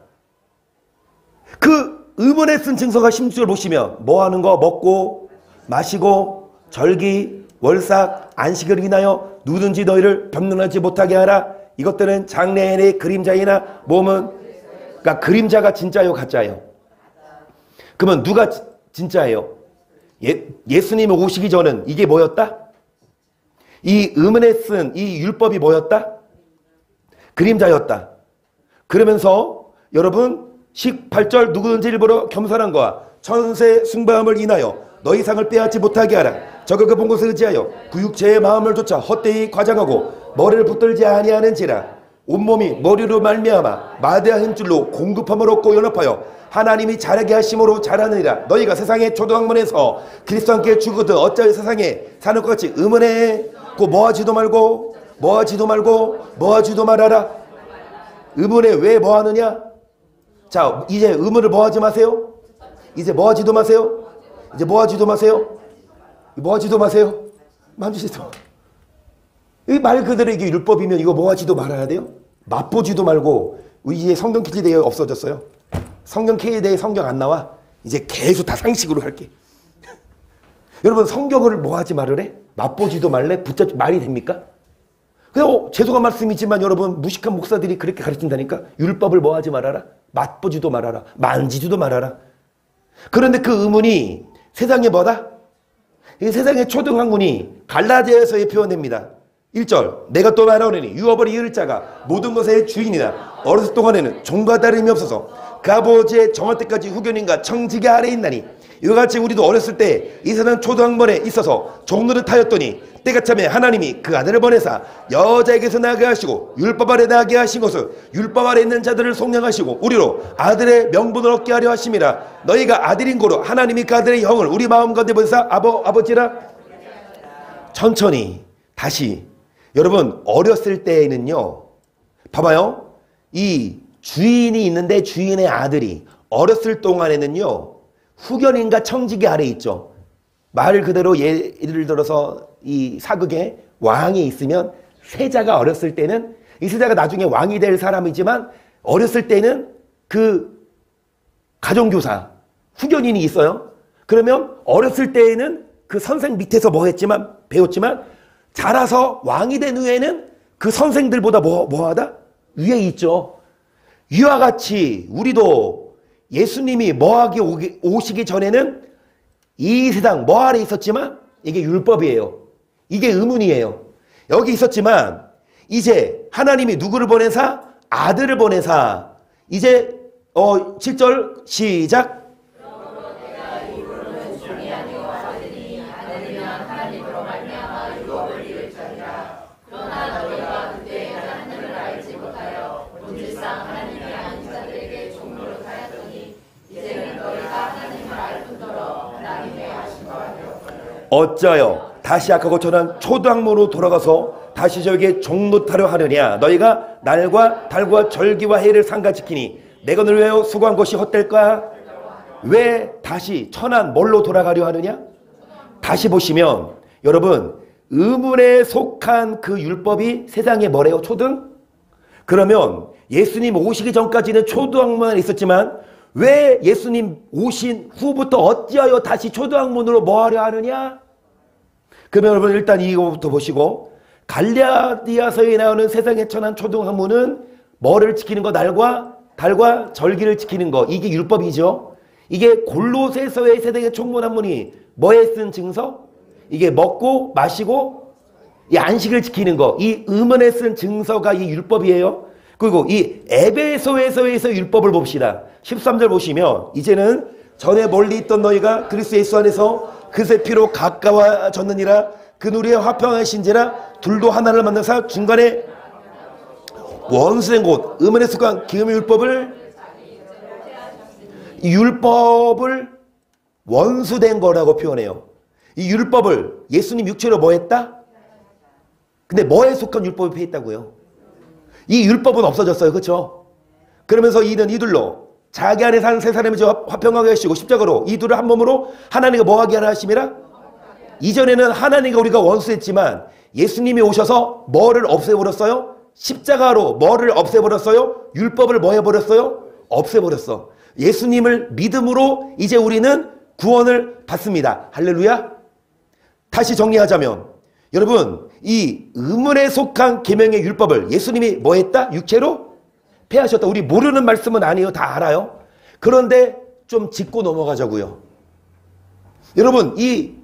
그 의문에 쓴 증서가 16절 보시면 뭐 하는 거? 먹고 마시고 절기 월삭 안식을 인하여 누구든지 너희를 변론하지 못하게 하라. 이것들은 장래의 그림자이나 몸은, 그러니까 그림자가 진짜요 가짜요? 그러면 누가 진짜예요? 예수님이 오시기 전은 이게 뭐였다? 이 의문에 쓴 이 율법이 뭐였다? 그림자였다. 그러면서 여러분 18절 누구든지 일부러 겸손한 거와 천세 숭배함을 인하여 너희 상을 빼앗지 못하게 하라. 적을 그 본 것을 의지하여 그 육체의 마음을 쫓아 헛되이 과장하고 머리를 붙들지 아니하는지라. 온몸이 머리로 말미암아 마대한 힘줄로 공급함을 얻고 연합하여 하나님이 자라게 하심으로 자라느니라. 너희가 세상의 초등학문에서 그리스도와 함께 죽거든 어찌하여 세상에 사는 것 같이 의문에 고 뭐하지도 말고 뭐하지도 말고 뭐하지도 말아라. 의문에 왜 뭐하느냐? 자, 이제 의문을 뭐하지 마세요. 이제 뭐하지도 마세요. 이제 뭐하지도 마세요. 뭐하지도 마세요. 만지시죠. 이 말 그대로 이게 율법이면 이거 뭐하지도 말아야 돼요. 맛보지도 말고. 이제 성경 퀴즈에 대해 없어졌어요. 성경 퀴즈에 대해 성경 안 나와. 이제 계속 다 상식으로 할게. 여러분 성경을 뭐하지 말으래? 맛보지도 말래? 붙잡지 말이 됩니까? 그냥 죄송한 말씀이지만 여러분 무식한 목사들이 그렇게 가르친다니까. 율법을 뭐하지 말아라. 맛보지도 말아라. 만지지도 말아라. 그런데 그 의문이 세상에 뭐다? 이 세상의 초등학문이 갈라디아서에 표현됩니다. 1절 내가 또 말하오니 유업을 이을 자가 모든 것의 주인이나 어렸을 동안에는 종과 다름이 없어서 그 아버지의 정할 때까지 후견인과 청지기 아래에 있나니 이와 같이 우리도 어렸을 때 이 세상 초등학문에 있어서 종노릇하였더니 때가 차면 하나님이 그 아들을 보내사 여자에게서 나게 하시고 율법 아래 나게 하신 것을 율법 아래 있는 자들을 속량하시고 우리로 아들의 명분을 얻게 하려 하심이라. 너희가 아들인 고로 하나님이 그 아들의 형을 우리 마음 가운데 보내사 아버지라. 천천히 다시 여러분 어렸을 때에는요 봐봐요. 이 주인이 있는데 주인의 아들이 어렸을 동안에는요 후견인과 청지기 아래에 있죠. 말 그대로 예를 들어서 이 사극에 왕이 있으면 세자가 어렸을 때는 이 세자가 나중에 왕이 될 사람이지만 어렸을 때는 그 가정교사 후견인이 있어요. 그러면 어렸을 때에는 그 선생 밑에서 뭐 했지만 배웠지만 자라서 왕이 된 후에는 그 선생들보다 뭐하다? 위에 있죠. 이와 같이 우리도 예수님이 뭐하게 오시기 전에는 이 세상 뭐 아래 있었지만 이게 율법이에요. 이게 의문이에요. 여기 있었지만 이제 하나님이 누구를 보내사? 아들을 보내사. 이제 7절 시작. 어쩌여 다시 아까 것처럼 초등학문으로 돌아가서 다시 저에게 종노타려 하느냐. 너희가 날과 달과 절기와 해를 상가지키니 내가 너를 위하여 수고한 것이 헛될까? 왜 다시 천한 뭘로 돌아가려 하느냐? 다시 보시면 여러분 의문에 속한 그 율법이 세상에 뭐래요? 초등? 그러면 예수님 오시기 전까지는 초등학문에 있었지만 왜 예수님 오신 후부터 어찌하여 다시 초등학문으로 뭐 하려 하느냐? 그러면 여러분 일단 이거부터 보시고 갈라디아서에 나오는 세상에 천한 초등학문은 뭐를 지키는 거? 날과 달과 절기를 지키는 거. 이게 율법이죠. 이게 골로새서의 세상의 총문학문이 뭐에 쓴 증서? 이게 먹고 마시고 이 안식을 지키는 거. 이 의문에 쓴 증서가 이 율법이에요. 그리고 이 에베소에서의 율법을 봅시다. 13절 보시면 이제는 전에 멀리 있던 너희가 그리스도 예수 안에서 그새 피로 가까워졌느니라. 그 누리에 화평하신지라. 둘도 하나를 만나사 중간에 원수된 곳 의문의 습관 기음의 율법을 원수된 거라고 표현해요. 이 율법을 예수님 육체로 뭐 했다? 근데 뭐에 속한 율법을 폐했다고요? 이 율법은 없어졌어요. 그렇죠? 그러면서 이는 이들로 자기 안에 사는 세 사람을 화평하게 하시고 십자가로 이 둘을 한 몸으로 하나님과 뭐하게 하라 하심이라. 이전에는 하나님과 우리가 원수했지만 예수님이 오셔서 뭐를 없애버렸어요? 십자가로 뭐를 없애버렸어요? 율법을 뭐 해버렸어요? 없애버렸어. 예수님을 믿음으로 이제 우리는 구원을 받습니다. 할렐루야. 다시 정리하자면 여러분, 이 의문에 속한 계명의 율법을 예수님이 뭐 했다? 육체로 폐하셨다. 우리 모르는 말씀은 아니에요. 다 알아요. 그런데 좀 짚고 넘어가자고요. 여러분, 이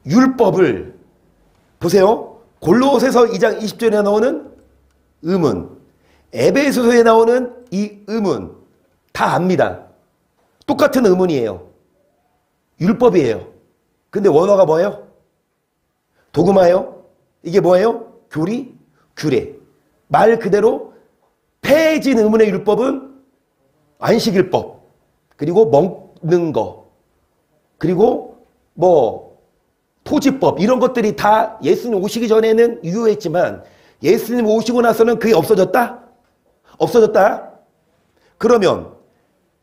율법을 보세요. 골로새서 2장 20절에 나오는 의문, 에베소서에 나오는 이 의문 다 압니다. 똑같은 의문이에요. 율법이에요. 근데 원어가 뭐예요? 도그마예요. 이게 뭐예요? 교리, 규례. 말 그대로 폐해진 의문의 율법은 안식일법, 그리고 먹는 거, 그리고 뭐 토지법, 이런 것들이 다 예수님 오시기 전에는 유효했지만 예수님 오시고 나서는 그게 없어졌다? 없어졌다? 그러면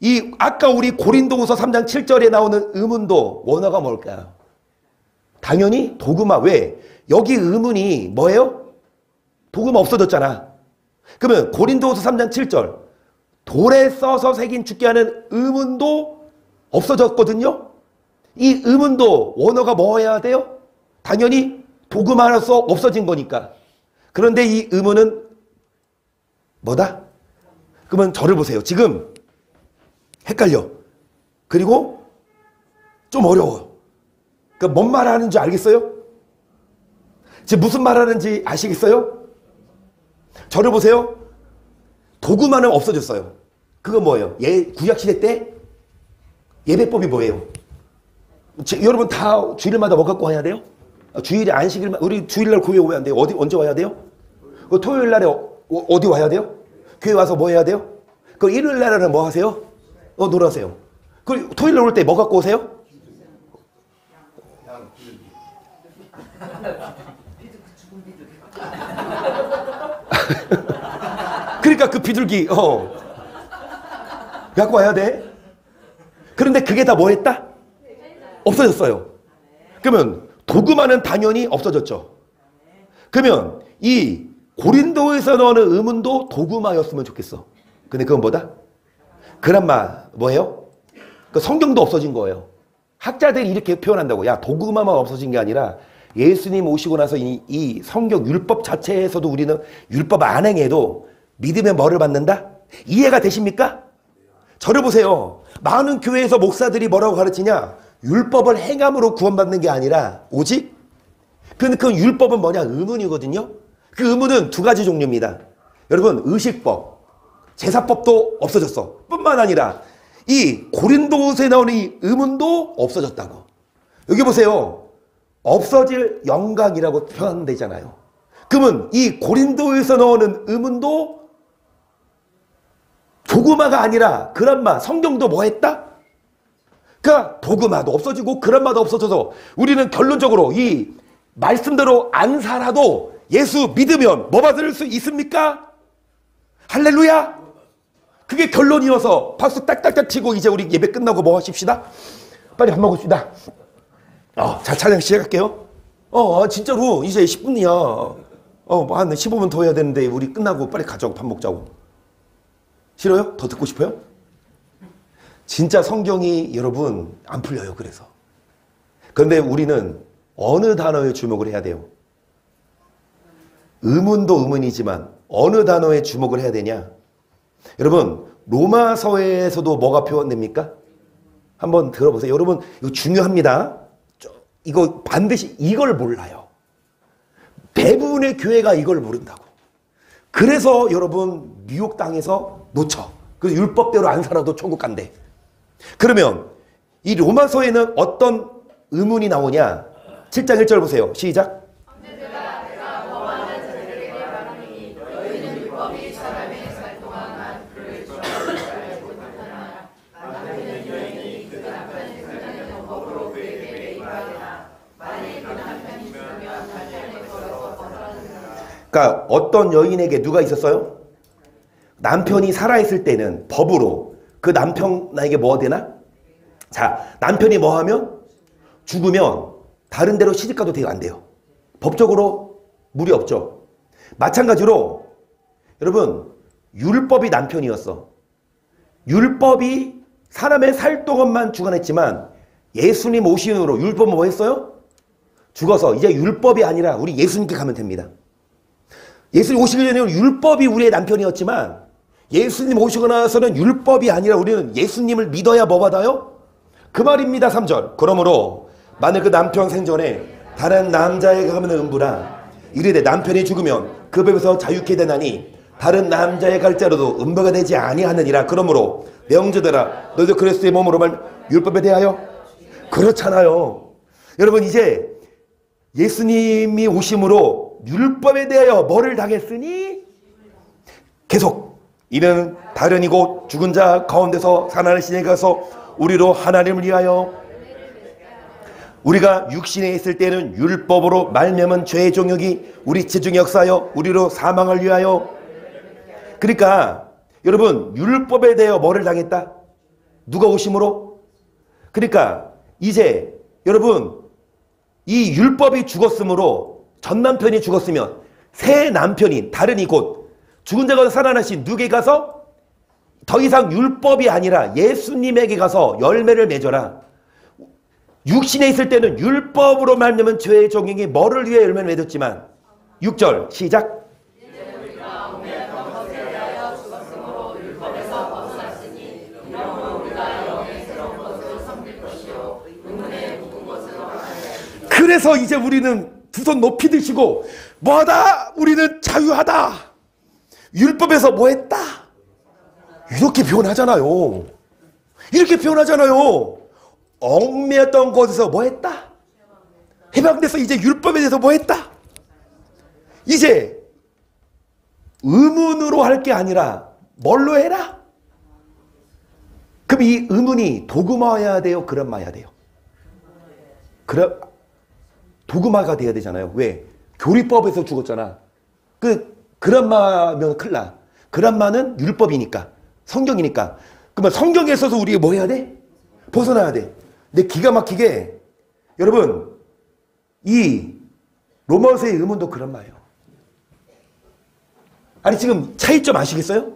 이 아까 우리 고린도후서 3장 7절에 나오는 의문도 원어가 뭘까요? 당연히 도그마. 왜? 여기 의문이 뭐예요? 도그마 없어졌잖아. 그러면 고린도후서 3장 7절 돌에 써서 새긴 죽게 하는 의문도 없어졌거든요. 이 의문도 원어가 뭐 해야 돼요? 당연히 도그마로서 없어진 거니까. 그런데 이 의문은 뭐다? 그러면 저를 보세요. 지금 헷갈려. 그리고 좀 어려워. 그러니까 뭔 말 하는지 알겠어요? 지금 무슨 말 하는지 아시겠어요? 저를 보세요. 도구만은 없어졌어요. 그건 뭐예요? 구약시대 때 예배법이 뭐예요? 여러분 다 주일마다 뭐 갖고 와야 돼요? 주일에 안식일만, 우리 주일날 교회 오면 안 돼요. 언제 와야 돼요? 토요일 날에 어디 와야 돼요? 교회 와서 뭐 해야 돼요? 그 일요일 날에는 뭐 하세요? 놀아세요. 그 토요일 날 올 때 뭐 갖고 오세요? 그러니까 그 비둘기 갖고 와야 돼. 그런데 그게 다 뭐 했다? 없어졌어요. 그러면 도구만은 당연히 없어졌죠. 그러면 이 고린도에서 나오는 의문도 도구마였으면 좋겠어. 근데 그건 뭐다? 그란마 뭐예요? 그 성경도 없어진 거예요. 학자들이 이렇게 표현한다고. 야, 도구마만 없어진 게 아니라 예수님 오시고 나서 이 성경 율법 자체에서도 우리는 율법 안 행해도 믿음의 뭐를 받는다? 이해가 되십니까? 저를 보세요. 많은 교회에서 목사들이 뭐라고 가르치냐? 율법을 행함으로 구원받는 게 아니라 오직 그 율법은 뭐냐? 의문이거든요. 그 의문은 두 가지 종류입니다. 여러분, 의식법, 제사법도 없어졌어. 뿐만 아니라 이 고린도서에 나오는 이 의문도 없어졌다고. 여기 보세요. 없어질 영광이라고 표현되잖아요. 그러면 이 고린도에서 나오는 의문도 도구마가 아니라 그란마, 성경도 뭐 했다? 그러니까 도구마도 없어지고 그란마도 없어져서 우리는 결론적으로 이 말씀대로 안 살아도 예수 믿으면 뭐 받을 수 있습니까? 할렐루야! 그게 결론이어서 박수 딱딱딱 치고 이제 우리 예배 끝나고 뭐 하십시다? 빨리 밥 먹읍시다. 자, 찬양 시작할게요. 진짜로 이제 10분이야. 한 15분 더 해야 되는데 우리 끝나고 빨리 가자고, 밥 먹자고. 싫어요? 더 듣고 싶어요? 진짜 성경이 여러분 안 풀려요. 그래서. 그런데 우리는 어느 단어에 주목을 해야 돼요? 의문도 의문이지만 어느 단어에 주목을 해야 되냐? 여러분, 로마서에서도 뭐가 표현됩니까? 한번 들어보세요. 여러분, 이거 중요합니다. 이거 반드시 이걸 몰라요. 대부분의 교회가 이걸 모른다고. 그래서 여러분 미혹 당해서 놓쳐. 그래서 율법대로 안 살아도 천국 간대. 그러면 이 로마서에는 어떤 의문이 나오냐? 7장 1절 보세요. 시작. 어떤 여인에게 누가 있었어요? 남편이 살아있을 때는 법으로 그 남편 나에게 뭐 되나? 자, 남편이 뭐 하면? 죽으면 다른 데로 시집가도 돼요, 안 돼요? 법적으로 무리 없죠. 마찬가지로 여러분, 율법이 남편이었어. 율법이 사람의 살 동안만 주관했지만 예수님 오신 후로 율법은 뭐 했어요? 죽어서 이제 율법이 아니라 우리 예수님께 가면 됩니다. 예수님 오시기 전에는 율법이 우리의 남편이었지만 예수님 오시고 나서는 율법이 아니라 우리는 예수님을 믿어야 뭐 받아요? 그 말입니다. 3절. 그러므로 만일 그 남편 생전에 다른 남자에게 가면 음부라 이르되 남편이 죽으면 그 법에서 자유케 되나니 다른 남자의 갈자로도 음부가 되지 아니하느니라. 그러므로 명제들아 너희도 그리스도의 몸으로만 율법에 대하여 그렇잖아요. 여러분 이제 예수님이 오심으로 율법에 대하여 뭐를 당했으니 계속 이는 다른 이곳 죽은 자 가운데서 살아나신 이에 가서 우리로 하나님을 위하여 우리가 육신에 있을 때는 율법으로 말미암은 죄의 종역이 우리 지중에 역사하여 우리로 사망을 위하여. 그러니까 여러분 율법에 대하여 뭐를 당했다? 누가 오심으로? 그러니까 이제 여러분 이 율법이 죽었으므로 전 남편이 죽었으면 새 남편이 다른 이곳 죽은 자가 살아나신 누구에게 가서 더 이상 율법이 아니라 예수님에게 가서 열매를 맺어라. 육신에 있을 때는 율법으로 말미암은 죄의 종행이 뭐를 위해 열매를 맺었지만 6절 시작. 그래서 이제 우리는 두 손 높이 드시고 뭐하다? 우리는 자유하다. 율법에서 뭐했다? 이렇게 표현하잖아요. 이렇게 표현하잖아요. 얽매였던 곳에서 뭐했다? 해방돼서 이제 율법에 대해서 뭐했다? 이제 의문으로 할 게 아니라 뭘로 해라? 그럼 이 의문이 도구마여야 돼요? 그란마여야 돼요? 도구마가 돼야 되잖아요. 왜? 교리법에서 죽었잖아. 그란마면 큰일 나. 그란마는 율법이니까. 성경이니까. 그러면 성경에 있어서 우리가 뭐 해야 돼? 벗어나야 돼. 근데 기가 막히게 여러분 이 로마서의 의문도 그란마예요. 아니 지금 차이점 아시겠어요?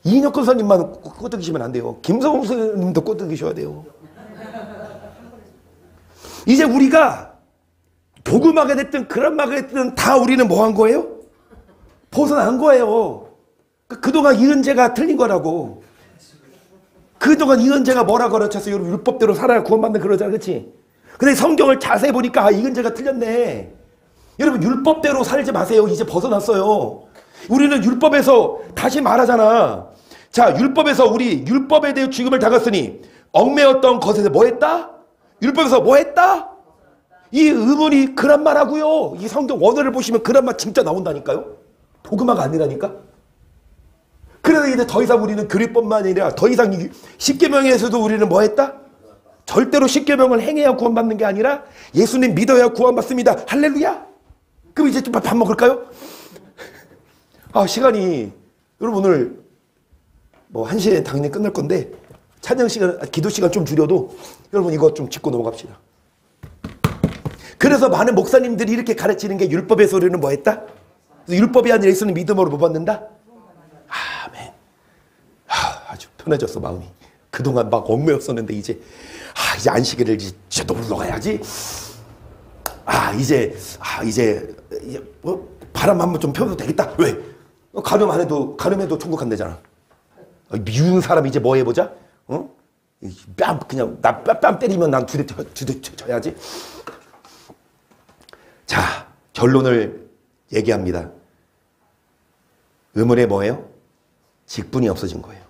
이인혁 권사님만 꼬드기시면 안 돼요. 김성훈 선생님도 꼬드기셔야 돼요. 이제 우리가 도구마가 됐든 그란마가 됐든 다 우리는 뭐 한 거예요? 벗어난 거예요. 그동안 이은재가 틀린 거라고. 그동안 이은재가 뭐라 가르쳤어? 여러분 율법대로 살아야 구원받는 그러잖아. 그렇지? 근데 성경을 자세히 보니까 이은재가 틀렸네. 여러분 율법대로 살지 마세요. 이제 벗어났어요. 우리는 율법에서 다시 말하잖아. 자, 율법에서 우리 율법에 대해 죽음을 당했으니 얽매였던 것에서 뭐 했다? 율법에서 뭐 했다? 이 의문이 그란마라고요. 이 성경 원어를 보시면 그란마 진짜 나온다니까요. 도그마가 아니라니까. 그래서 이제 더 이상 우리는 교리법만 아니라 더 이상 십계명에서도 우리는 뭐 했다? 절대로 십계명을 행해야 구원받는 게 아니라 예수님 믿어야 구원받습니다. 할렐루야. 그럼 이제 좀 밥 먹을까요? 시간이 여러분 오늘 뭐 1시에 당연히 끝날 건데 찬양 시간, 기도 시간 좀 줄여도 여러분 이거 좀 짚고 넘어갑시다. 그래서 많은 목사님들이 이렇게 가르치는 게 율법에서 우리는 뭐 했다? 율법이 아니라 예수님 믿음으로 못 받는다? 아멘. 아주 편해졌어 마음이. 그동안 막 얽매였었는데 이제 안식일을 이제 또 물러가야지. 이제 뭐 바람 한번 좀 펴도 되겠다. 왜? 가늠해도 천국 간대잖아. 미운 사람 이제 뭐 해보자? 그냥 나 뺨 때리면 난 두 대 쳐야지. 자, 결론을 얘기합니다. 의문에 뭐예요? 직분이 없어진 거예요.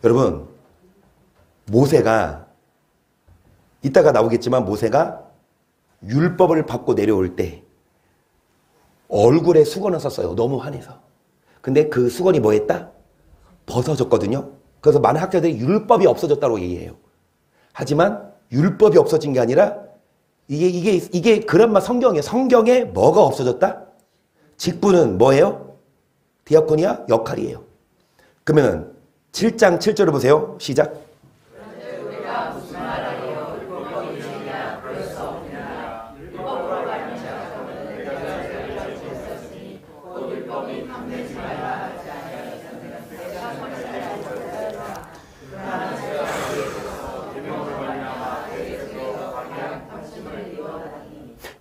여러분, 모세가 이따가 나오겠지만 모세가 율법을 받고 내려올 때 얼굴에 수건을 썼어요. 너무 화내서. 근데 그 수건이 뭐 했다? 벗어졌거든요. 그래서 많은 학자들이 율법이 없어졌다고 얘기해요. 하지만 율법이 없어진 게 아니라 이게 그란마 성경이에요. 성경에 뭐가 없어졌다? 직분은 뭐예요? 디아코니아 역할이에요. 그러면 7장 7절을 보세요. 시작.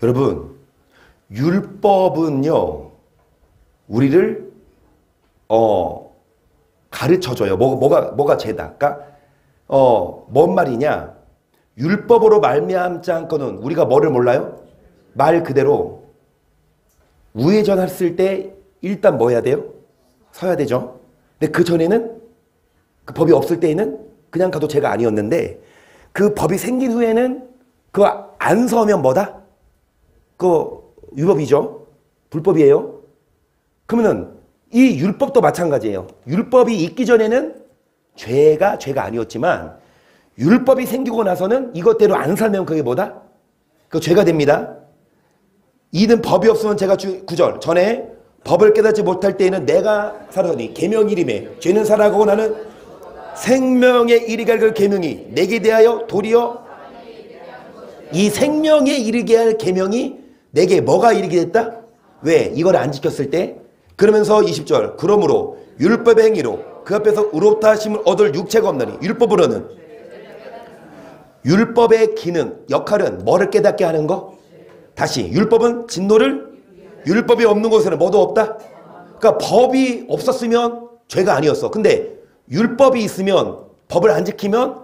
여러분, 율법은요, 우리를 가르쳐줘요. 뭐가 죄다. 그러니까 뭔 말이냐? 율법으로 말미암지 않고는 우리가 뭐를 몰라요? 말 그대로 우회전했을 때 일단 뭐 해야 돼요? 서야 되죠. 근데 그 전에는 그 법이 없을 때에는 그냥 가도 죄가 아니었는데 그 법이 생긴 후에는 그거 안 서면 뭐다? 그 율법이죠. 불법이에요. 그러면은 이 율법도 마찬가지예요. 율법이 있기 전에는 죄가 아니었지만 율법이 생기고 나서는 이것대로 안 살면 그게 뭐다? 그 죄가 됩니다. 이는 법이 없으면 제가 9절 전에 법을 깨닫지 못할 때에는 내가 살았더니 계명이 이름에 죄는 살아가고 나는 생명에 이르게 할 그 계명이 내게 대하여 도리어 이 생명에 이르게 할 계명이 내게 뭐가 이르게 됐다? 왜? 이걸 안 지켰을 때. 그러면서 20절 그러므로 율법의 행위로 그 앞에서 의롭다 하심을 얻을 육체가 없나니 율법으로는 율법의 기능, 역할은 뭐를 깨닫게 하는 거? 다시 율법은 진노를 율법이 없는 곳에는 뭐도 없다? 그러니까 법이 없었으면 죄가 아니었어. 근데 율법이 있으면 법을 안 지키면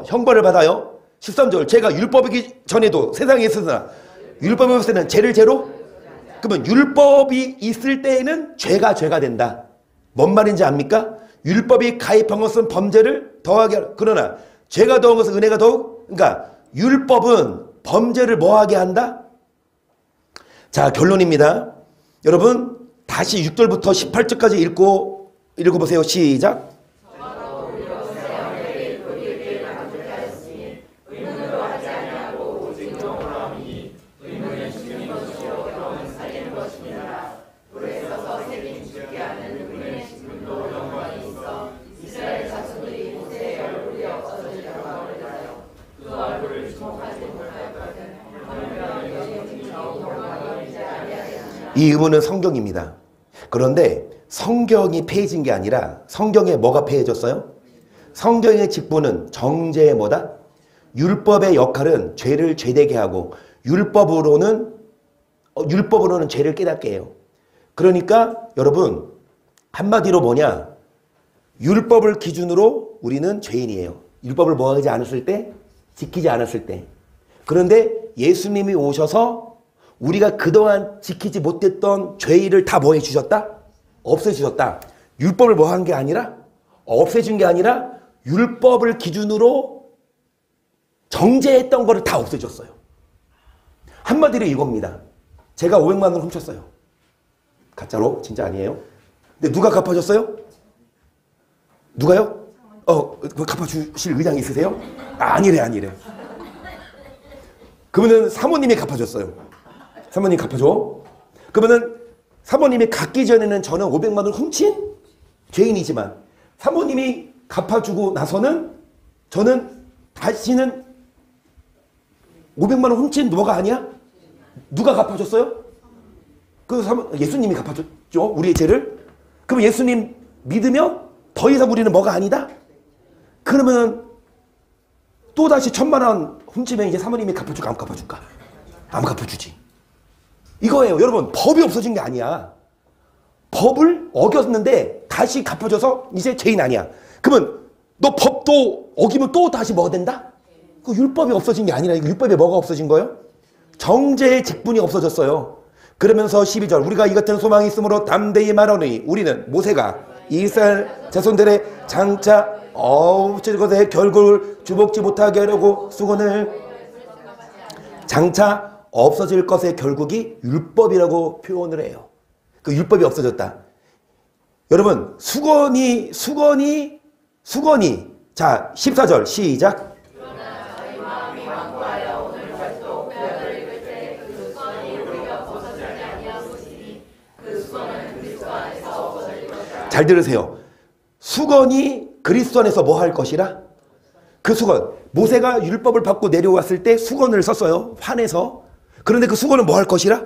형벌을 받아요. 13절 제가 율법이기 전에도 세상에 있었으나 율법이 없을 때는 죄를 죄로? 그러면 율법이 있을 때에는 죄가 된다. 뭔 말인지 압니까? 율법이 가입한 것은 범죄를 더하게 하라. 그러나 죄가 더한 것은 은혜가 더욱. 그러니까 율법은 범죄를 뭐하게 한다? 자, 결론입니다. 여러분 다시 6절부터 18절까지 읽어보세요. 시작. 이 의문은 성경입니다. 그런데 성경이 폐해진 게 아니라 성경에 뭐가 폐해졌어요? 성경의 직분은 정죄의 뭐다? 율법의 역할은 죄를 죄되게 하고 율법으로는 죄를 깨닫게 해요. 그러니까 여러분 한마디로 뭐냐? 율법을 기준으로 우리는 죄인이에요. 율법을 뭐 하지 않았을 때? 지키지 않았을 때. 그런데 예수님이 오셔서 우리가 그동안 지키지 못했던 죄를 다 뭐 해주셨다? 없애주셨다. 율법을 뭐 한 게 아니라? 없애준 게 아니라 율법을 기준으로 정죄했던 거를 다 없애줬어요. 한마디로 이겁니다. 제가 500만 원을 훔쳤어요. 가짜로? 진짜 아니에요. 근데 누가 갚아줬어요? 누가요? 갚아주실 의향이 있으세요? 아니래. 그러면은 사모님이 갚아줬어요. 사모님 갚아줘. 그러면은 사모님이 갚기 전에는 저는 500만 원을 훔친 죄인이지만 사모님이 갚아주고 나서는 저는 다시는 500만 원 훔친 뭐가 아니야? 누가 갚아줬어요? 예수님이 갚아줬죠. 우리의 죄를. 그럼 예수님 믿으면 더 이상 우리는 뭐가 아니다? 그러면 또다시 1000만 원 훔치면 이제 사모님이 갚아줄까 안 갚아줄까? 안 갚아주지. 이거예요. 여러분 법이 없어진 게 아니야. 법을 어겼는데 다시 갚아줘서 이제 죄인 아니야. 그러면 너 법도 어기면 또 다시 뭐가 된다? 그 율법이 없어진 게 아니라 이거 율법에 뭐가 없어진 거예요? 정죄의 직분이 없어졌어요. 그러면서 12절 우리가 이 같은 소망이 있으므로 담대히 말하노니 우리는 모세가 이스라엘 자손들의 장차 없어질 것에 결국을 주목지 못하게 하려고 수건을 장차 없어질 것의 결국이 율법이라고 표현을 해요. 그 율법이 없어졌다. 여러분 수건이 자 14절 시작. 그러나 저희 마음이 완고하여 오늘 벌써 구약을 읽을 때 그 수건이 우리가 벗어지지 아니하시니 그 수건은 그리스도 안에서 잘 들으세요. 수건이 그리스도 안에서 뭐 할 것이라? 그 수건. 모세가 율법을 받고 내려왔을 때 수건을 썼어요. 환에서. 그런데 그 수건은 뭐 할 것이라?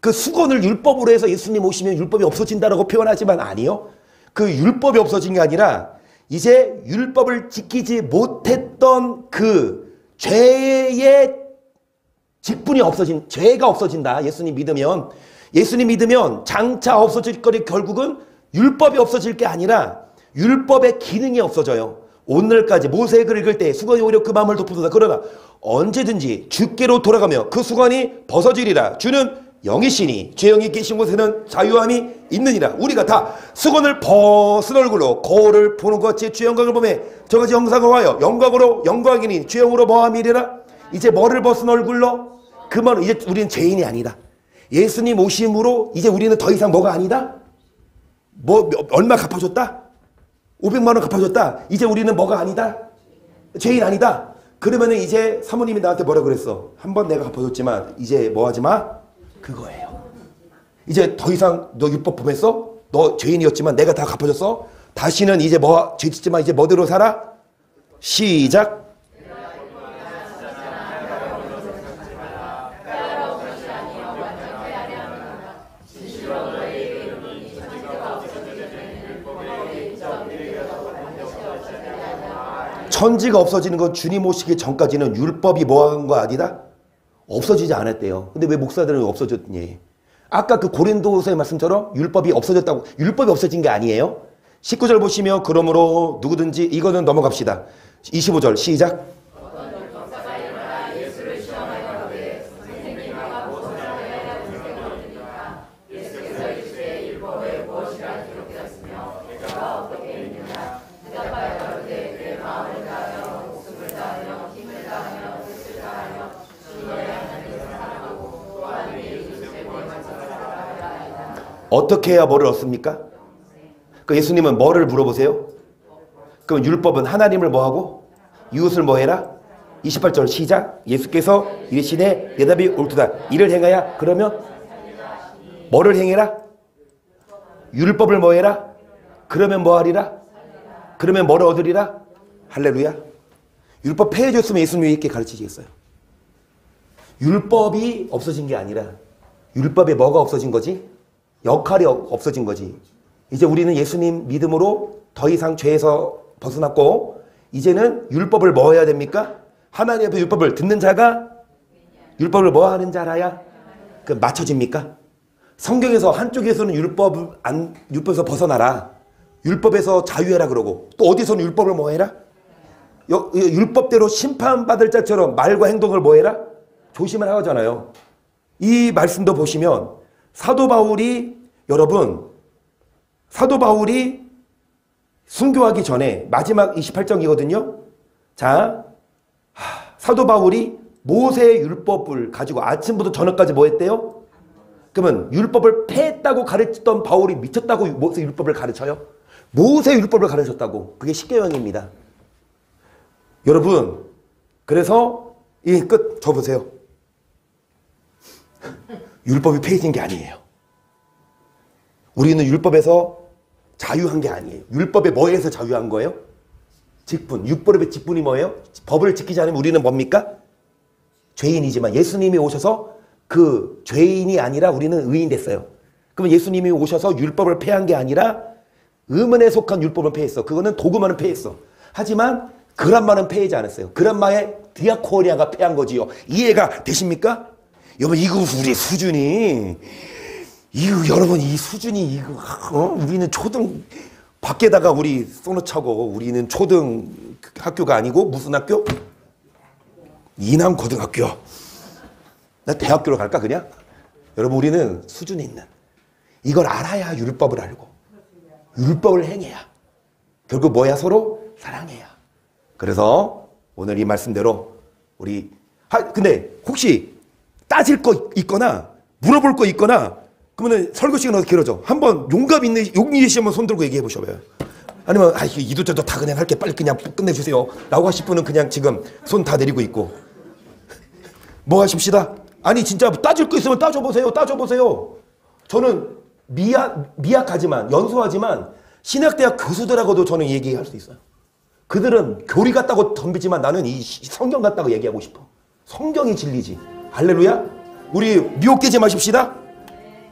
그 수건을 율법으로 해서 예수님 오시면 율법이 없어진다라고 표현하지만 아니요. 그 율법이 없어진 게 아니라 이제 율법을 지키지 못했던 그 죄의 직분이 없어진, 죄가 없어진다. 예수님 믿으면. 예수님 믿으면 장차 없어질 거리 결국은 율법이 없어질 게 아니라 율법의 기능이 없어져요. 오늘까지 모세를 읽을 때 수건이 오히려 그 마음을 덮어두다. 그러나 언제든지 주께로 돌아가며 그 수건이 벗어지리라. 주는 영이시니 죄영이 계신 곳에는 자유함이 있느니라. 우리가 다 수건을 벗은 얼굴로 거울을 보는 것 같이 주 영광을 보매 저같이 형상을 하여 영광으로 영광이니 주 영으로 뭐함이리라. 이제 뭐를 벗은 얼굴로? 그 말은 이제 우리는 죄인이 아니다. 예수님 오심으로 이제 우리는 더 이상 뭐가 아니다? 뭐 얼마 갚아줬다? 500만 원 갚아줬다. 이제 우리는 뭐가 아니다? 죄인 아니다. 그러면은 이제 사모님이 나한테 뭐라 그랬어? 한 번 내가 갚아줬지만 이제 뭐 하지 마? 그거예요. 이제 더 이상 너 율법 범했어? 너 죄인이었지만 내가 다 갚아줬어? 다시는 이제 뭐 죄 짓지만 이제 뭐대로 살아? 시작. 천지가 없어지는 건 주님 오시기 전까지는 율법이 뭐 한 거 아니다? 없어지지 않았대요. 근데 왜 목사들은 없어졌니? 아까 그 고린도서의 말씀처럼 율법이 없어졌다고, 율법이 없어진 게 아니에요. 19절 보시면 그러므로 누구든지, 이거는 넘어갑시다. 25절 시작. 어떻게 해야 뭐를 얻습니까? 그 예수님은 뭐를 물어보세요? 그럼 율법은 하나님을 뭐하고? 이웃을 뭐해라? 28절 시작. 예수께서 이르시되 대답이 옳도다. 이를 행하야 그러면 뭐를 행해라? 율법을 뭐해라? 그러면 뭐하리라? 그러면 뭐를 얻으리라? 할렐루야. 율법 폐해졌으면 예수님이 이렇게 가르치시겠어요? 율법이 없어진 게 아니라 율법에 뭐가 없어진 거지? 역할이 없어진 거지. 이제 우리는 예수님 믿음으로 더 이상 죄에서 벗어났고 이제는 율법을 뭐 해야 됩니까? 하나님 앞에 율법을 듣는 자가 율법을 뭐 하는 자라야 그 맞춰집니까? 성경에서 한쪽에서는 율법에서 벗어나라. 율법에서 자유해라 그러고 또 어디서는 율법을 뭐 해라? 율법대로 심판받을 자처럼 말과 행동을 뭐 해라? 조심을 하잖아요. 이 말씀도 보시면 사도 바울이 순교하기 전에 마지막 28장이거든요. 자, 사도 바울이 모세의 율법을 가지고 아침부터 저녁까지 뭐 했대요? 그러면 율법을 폐했다고 가르쳤던 바울이 미쳤다고 모세 율법을 가르쳐요? 모세 율법을 가르쳤다고. 그게 십계명입니다. 여러분, 그래서 이 끝 접으세요. 율법이 폐해진 게 아니에요. 우리는 율법에서 자유한 게 아니에요. 율법에 뭐에서 자유한 거예요? 직분. 율법의 직분이 뭐예요? 법을 지키지 않으면 우리는 뭡니까? 죄인이지만 예수님이 오셔서 그 죄인이 아니라 우리는 의인 됐어요. 그러면 예수님이 오셔서 율법을 폐한 게 아니라 의문에 속한 율법을 폐했어. 그거는 도구만은 폐했어. 하지만 그람마는 폐하지 않았어요. 그람마의 디아코니아가 폐한 거지요. 이해가 되십니까? 여러분, 이거 우리 수준이, 이거 여러분, 이 수준이, 이거, 우리는 초등, 밖에다가 우리 써놓자고, 우리는 초등 학교가 아니고, 무슨 학교? 이남고등학교. 나 대학교로 갈까, 그냥? 여러분, 우리는 수준이 있는. 이걸 알아야 율법을 알고, 율법을 행해야. 결국 뭐야, 서로? 사랑해야. 그래서 오늘 이 말씀대로 우리, 근데 혹시, 따질 거 있거나 물어볼 거 있거나 그러면 설교 시간 어떻게 길어져? 한번 용기 씨 한번 손 들고 얘기해 보셔봐요. 아니면 이도저도 다 그냥 할게 빨리 그냥 끝내주세요 라고 하실 분은 그냥 지금 손 다 내리고 있고 뭐 하십시다. 아니 진짜 따질 거 있으면 따져보세요. 저는 미약하지만 연소하지만 신학대학 교수들하고도 저는 얘기할 수 있어요. 그들은 교리 같다고 덤비지만 나는 이 성경 같다고 얘기하고 싶어. 성경이 진리지. 할렐루야. 우리 미혹되지 마십시다.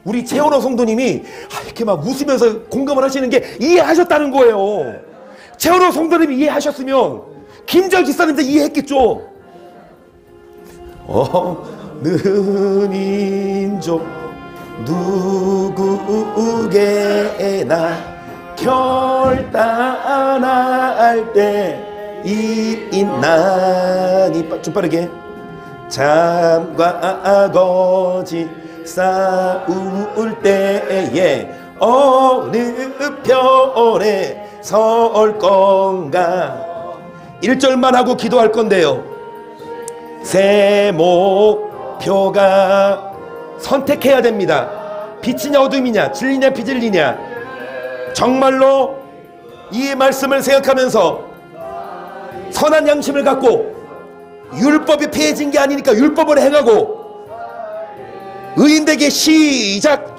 우리 최원호 성도님이 이렇게 막 웃으면서 공감을 하시는 게 이해하셨다는 거예요. 최원호 성도님이 이해하셨으면 김장 기사님도 이해했겠죠. 어느 민족 누구에게나 결단할 때 있나니. 좀 빠르게. 참과 거짓 싸울 때에 어느 편에 설 건가. 1절만 하고 기도할 건데요. 새 목표가 선택해야 됩니다. 빛이냐 어둠이냐, 진리냐 비진리냐. 정말로 이 말씀을 생각하면서 선한 양심을 갖고, 율법이 폐해진 게 아니니까 율법을 행하고 의인되게 시작.